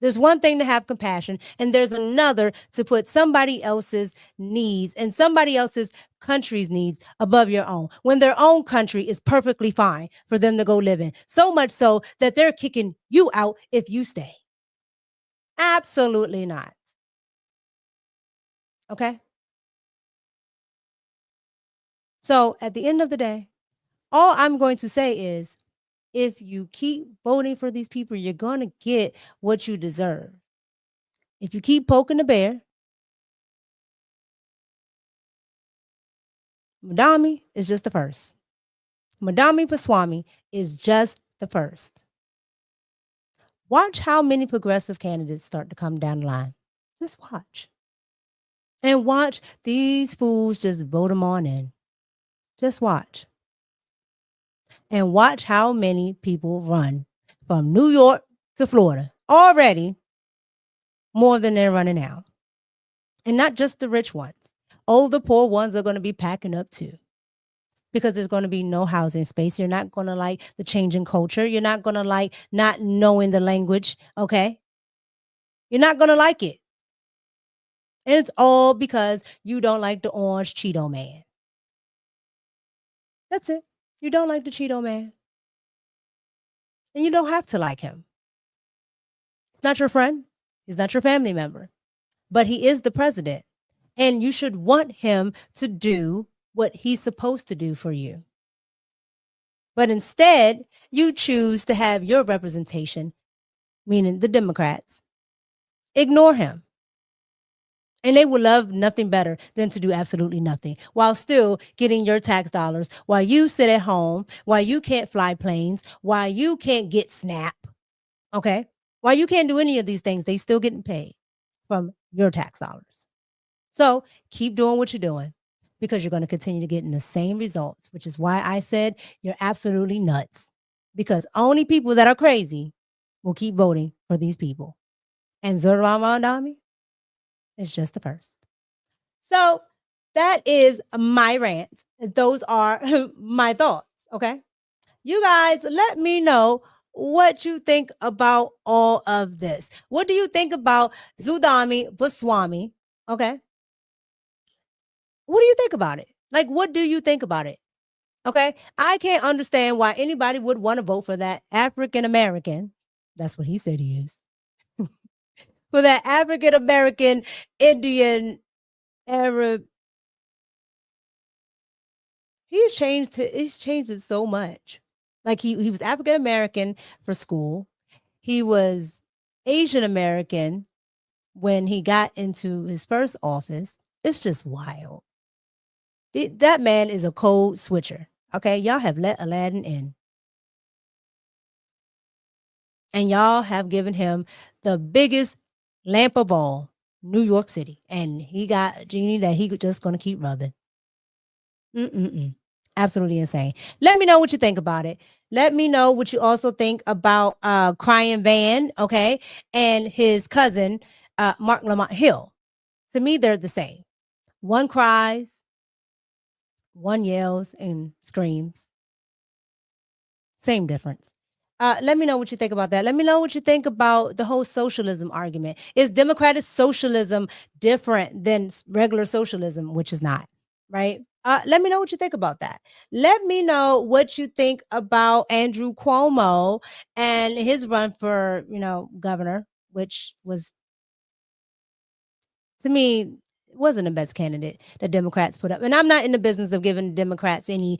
There's one thing to have compassion, and there's another to put somebody else's needs and somebody else's country's needs above your own, when their own country is perfectly fine for them to go live in. So much so that they're kicking you out if you stay. Absolutely not. Okay? So at the end of the day, all I'm going to say is, if you keep voting for these people, you're going to get what you deserve. If you keep poking the bear, Mamdani is just the first. Mamdani Paswami is just the first. Watch how many progressive candidates start to come down the line. Just watch. And watch these fools just vote them on in. Just watch. And watch how many people run from New York to Florida. Already more than they're running now. And not just the rich ones. Oh, the poor ones are going to be packing up too. Because there's going to be no housing space. You're not going to like the changing culture. You're not going to like not knowing the language. Okay? You're not going to like it. And it's all because you don't like the orange Cheeto man. That's it. You don't like the Cheeto man. And you don't have to like him. He's not your friend. He's not your family member. But he is the president. And you should want him to do what he's supposed to do for you. But instead, you choose to have your representation, meaning the Democrats, ignore him. And they would love nothing better than to do absolutely nothing while still getting your tax dollars, while you sit at home, while you can't fly planes, while you can't get SNAP, okay? While you can't do any of these things, they still getting paid from your tax dollars. So keep doing what you're doing, because you're going to continue to get in the same results, which is why I said you're absolutely nuts, because only people that are crazy will keep voting for these people. And Zohran Mamdani is just the first. So that is my rant. Those are my thoughts. Okay. You guys, let me know what you think about all of this. What do you think about Mamdani Paswami? Okay. What do you think about it? Like, what do you think about it? Okay. I can't understand why anybody would want to vote for that African American. That's what he said he is. For that African American, Indian, Arab. He's changed it so much. Like he was African American for school. He was Asian American when he got into his first office. It's just wild. That man is a code switcher. Okay, y'all have let Aladdin in. And y'all have given him the biggest lamp of all, New York City. And he got a genie that he just going to keep rubbing. Absolutely insane. Let me know what you think about it. Let me know what you also think about Crying Van, okay, and his cousin, Mark Lamont Hill. To me, they're the same. One cries, one yells and screams. Same difference. Let me know what you think about that. Let me know what you think about the whole socialism argument. Is democratic socialism different than regular socialism, which is not, right? Let me know what you think about that. Let me know what you think about Andrew Cuomo and his run for, governor, which was, to me, wasn't the best candidate that Democrats put up. And I'm not in the business of giving Democrats any,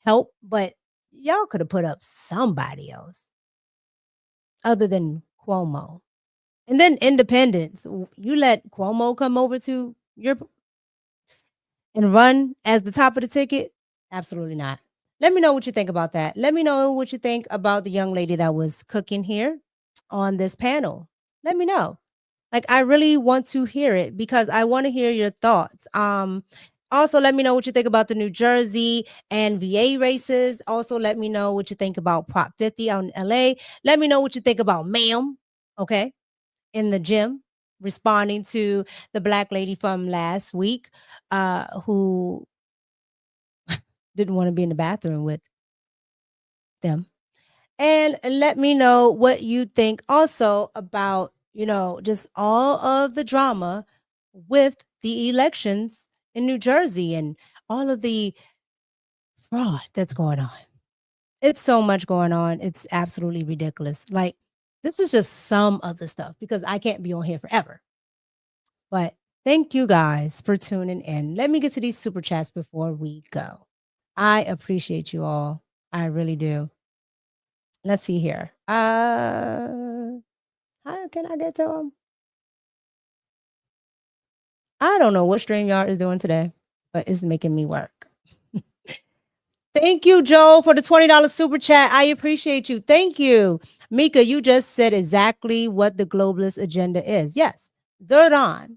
help, but y'all could have put up somebody else other than Cuomo. And then independents. You let Cuomo come over to your and run as the top of the ticket? Absolutely not. Let me know what you think about that. Let me know what you think about the young lady that was cooking here on this panel. Let me know. Like, I really want to hear it because I want to hear your thoughts. Also, let me know what you think about the New Jersey and VA races. Also, let me know what you think about Prop 50 out in LA. Let me know what you think about Ma'am, okay, in the gym, responding to the black lady from last week who didn't want to be in the bathroom with them. And let me know what you think also about, just all of the drama with the elections in New Jersey and all of the fraud that's going on. It's so much going on. It's absolutely ridiculous. Like, this is just some of the stuff because I can't be on here forever. But thank you guys for tuning in. Let me get to these super chats before we go. I appreciate you all. I really do. Let's see here. How can I get to them? I don't know what StreamYard is doing today, but it's making me work. Thank you, Joel, for the $20 super chat. I appreciate you. Thank you. Mika, you just said exactly what the globalist agenda is. Yes. Zohran,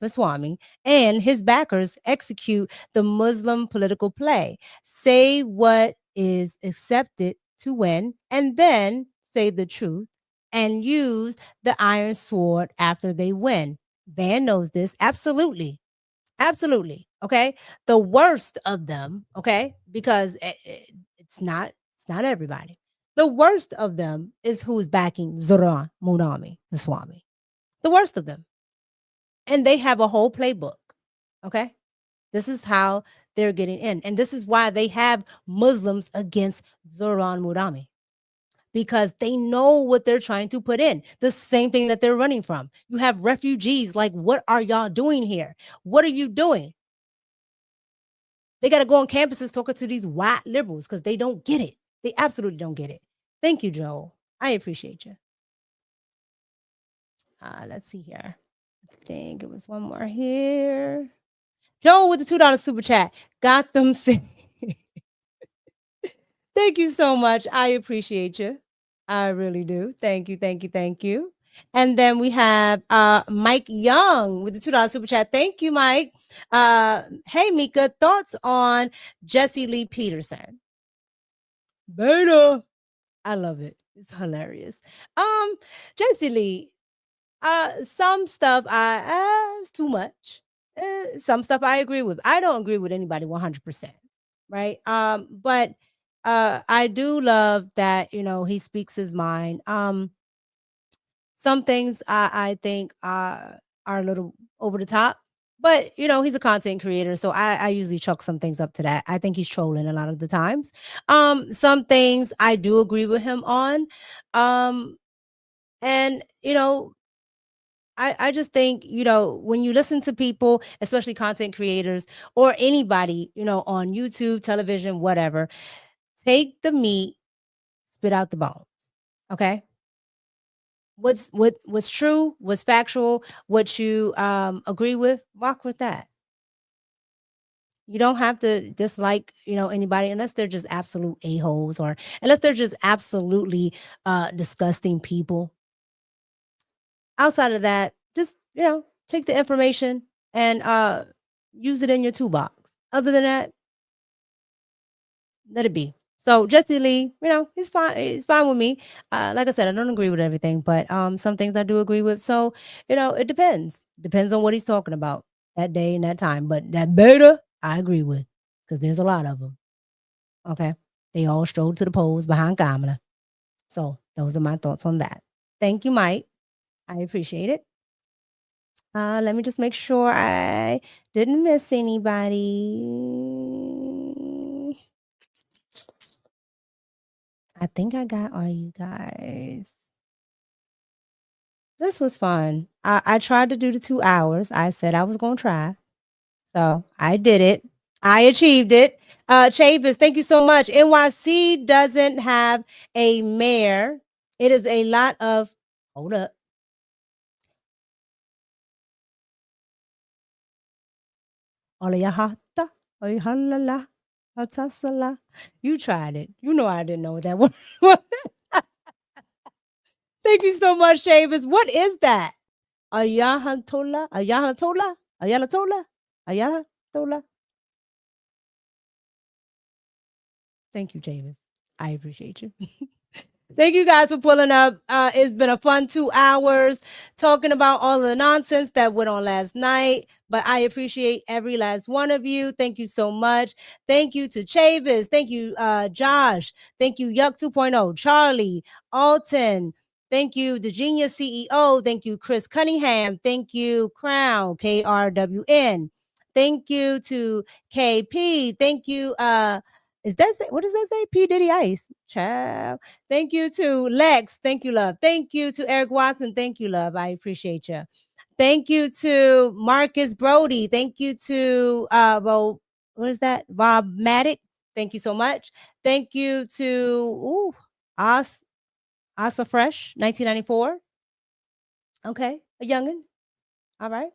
Swami, and his backers execute the Muslim political play. Say what is accepted to win, and then say the truth and use the iron sword after they win. Van knows this. Absolutely. Absolutely. Okay. The worst of them, okay, because it's not everybody. The worst of them is who's backing Zohran Swami. The worst of them. And they have a whole playbook. Okay. This is how they're getting in. And this is why they have Muslims against Zohran Murami. Because they know what they're trying to put in. The same thing that they're running from. You have refugees. Like, what are y'all doing here? What are you doing? They got to go on campuses talking to these white liberals because they don't get it. They absolutely don't get it. Thank you, Joel. I appreciate you. Let's see here. I think it was one more here. Joel with the $2 super chat. Got them. Thank you so much. I appreciate you. I really do. Thank you. Thank you. Thank you. And then we have Mike Young with the $2 super chat. Thank you, Mike. Hey, Mika, thoughts on Jesse Lee Peterson? Beta. I love it. It's hilarious. Jesse Lee, some stuff it's too much. Some stuff I agree with. I don't agree with anybody 100%, right? But I do love that, he speaks his mind. Some things I think are a little over the top, but he's a content creator, so I usually chalk some things up to that. I think he's trolling a lot of the times. Some things I do agree with him on, and I just think when you listen to people, especially content creators or anybody on YouTube, television, whatever, take the meat, spit out the bones. Okay. What's true, what's factual, what you agree with, walk with that. You don't have to dislike, anybody unless they're just absolute a-holes or unless they're just absolutely disgusting people. Outside of that, just, take the information and use it in your toolbox. Other than that, let it be. So Jesse Lee, he's fine. It's fine with me. Like I said, I don't agree with everything, but some things I do agree with. So, it depends. Depends on what he's talking about that day and that time. But that beta, I agree with because there's a lot of them. Okay. They all strode to the polls behind Kamala. So those are my thoughts on that. Thank you, Mike. I appreciate it. Let me just make sure I didn't miss anybody. I think I got all you guys. This was fun. I tried to do the 2 hours. I said I was going to try. So I did it. I achieved it. Chavis, thank you so much. NYC doesn't have a mayor. It is a lot of, hold up. You tried it. You know I didn't know what that was. Thank you so much, Chavis. What is that? Ayahatola? Ayahatola? Ayahatola? Ayahatola? Thank you, Chavis. I appreciate you. Thank you guys for pulling up. It's been a fun 2 hours talking about all of the nonsense that went on last night. But I appreciate every last one of you. Thank you so much. Thank you to Chavis. Thank you, Josh. Thank you, Yuck 2.0, Charlie, Alton. Thank you, the Genius CEO. Thank you, Chris Cunningham. Thank you, Crown, KRWN. Thank you to KP. Thank you, what does that say? P. Diddy Ice. Child. Thank you to Lex. Thank you, love. Thank you to Eric Watson. Thank you, love. I appreciate you. Thank you to Marcus Brody. Thank you to what is that? Bob Maddock. Thank you so much. Thank you to Asa Fresh, 1994. Okay, a youngin. All right.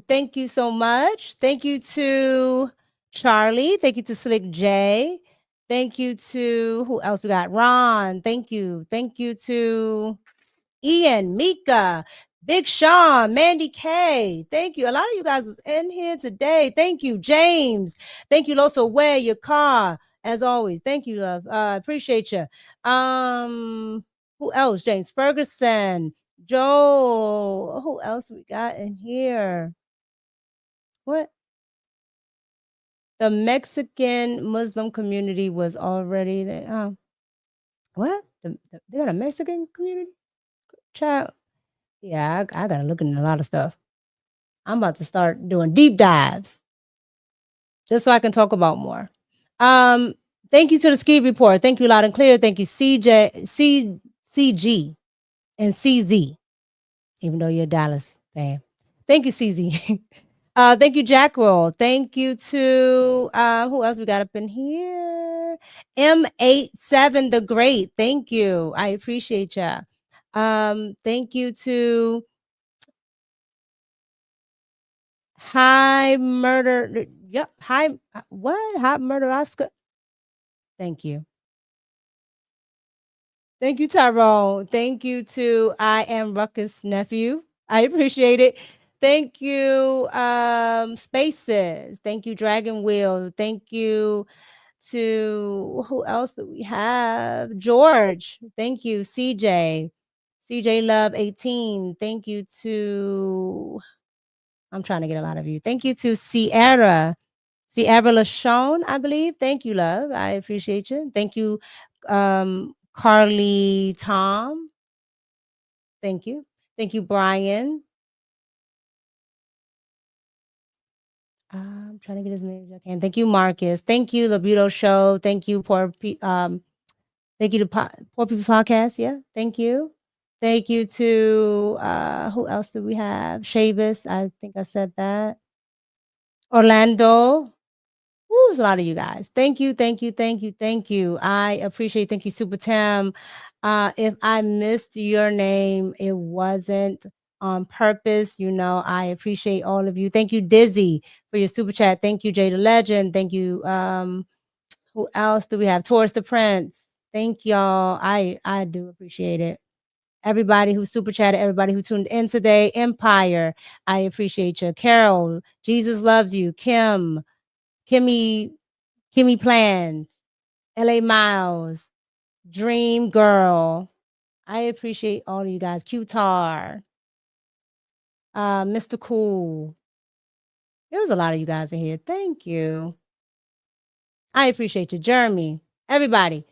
Thank you so much. Thank you to Charlie. Thank you to Slick J. Thank you to who else we got? Ron. Thank you. Thank you to Ian, Mika, Big Sean, Mandy K. Thank you. A lot of you guys was in here today. Thank you, James. Thank you, Loso. Wear your car as always. Thank you, love. Appreciate you. Who else? James Ferguson, Joe. Who else we got in here? What? The Mexican Muslim community was already there. What? They got a Mexican community? Child. Yeah, I gotta look into a lot of stuff. I'm about to start doing deep dives just so I can talk about more. Thank you to the Ski Report. Thank you, Loud and Clear. Thank you, CG, and CZ, even though you're a Dallas fan. Thank you, CZ. Thank you, Jackroll. Thank you to who else we got up in here? M87 the Great. Thank you. I appreciate ya. Thank you to High Murder. Yep. High Murder Oscar. Thank you. Thank you, Tyrone. Thank you to I Am Ruckus Nephew. I appreciate it. Thank you, Spaces. Thank you, Dragon Wheel. Thank you to who else do we have? George. Thank you, CJ. CJ Love 18. Thank you to I'm trying to get a lot of you. Thank you to Sierra LaShawn, I believe. Thank you, love. I appreciate you. Thank you, Carly Tom. Thank you. Thank you, Brian. I'm trying to get as many as I can. Thank you, Marcus. Thank you, Libido Show. Thank you, thank you to Poor People's Podcast. Yeah, thank you. Thank you to who else do we have? Chavis. I think I said that. Orlando. Ooh, there's a lot of you guys. Thank you, thank you, thank you, thank you. I appreciate. Thank you, Super Tim. If I missed your name, it wasn't on purpose. You know, I appreciate all of you. Thank you, Dizzy, for your super chat. Thank you, Jay the Legend. Thank you. Who else do we have? Taurus the Prince. Thank y'all. I do appreciate it. Everybody who super chatted, everybody who tuned in today. Empire, I appreciate you. Carol, Jesus loves you. Kimmy Plans, LA Miles, Dream Girl. I appreciate all of you guys. Q-Tar, Mr. Cool. There was a lot of you guys in here. Thank you. I appreciate you. Jeremy, everybody.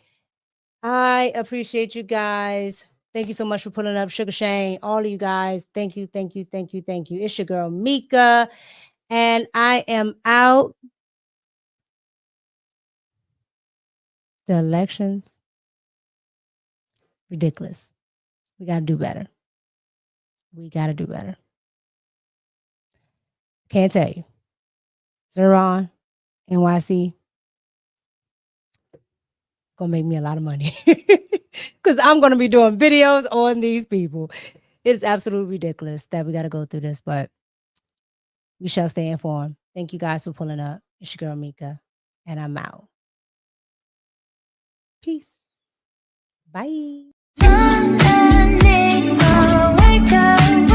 I appreciate you guys. Thank you so much for pulling up. Sugar Shane, all of you guys. Thank you, thank you, thank you, thank you. It's your girl, Mika, and I am out. The elections, ridiculous. We got to do better. We got to do better. Can't tell you. Zohran, NYC, gonna make me a lot of money because I'm gonna be doing videos on these people. It's absolutely ridiculous that we got to go through this, but we shall stay informed. Thank you guys for pulling up. It's your girl Mika, and I'm out. Peace. Bye. Wake up.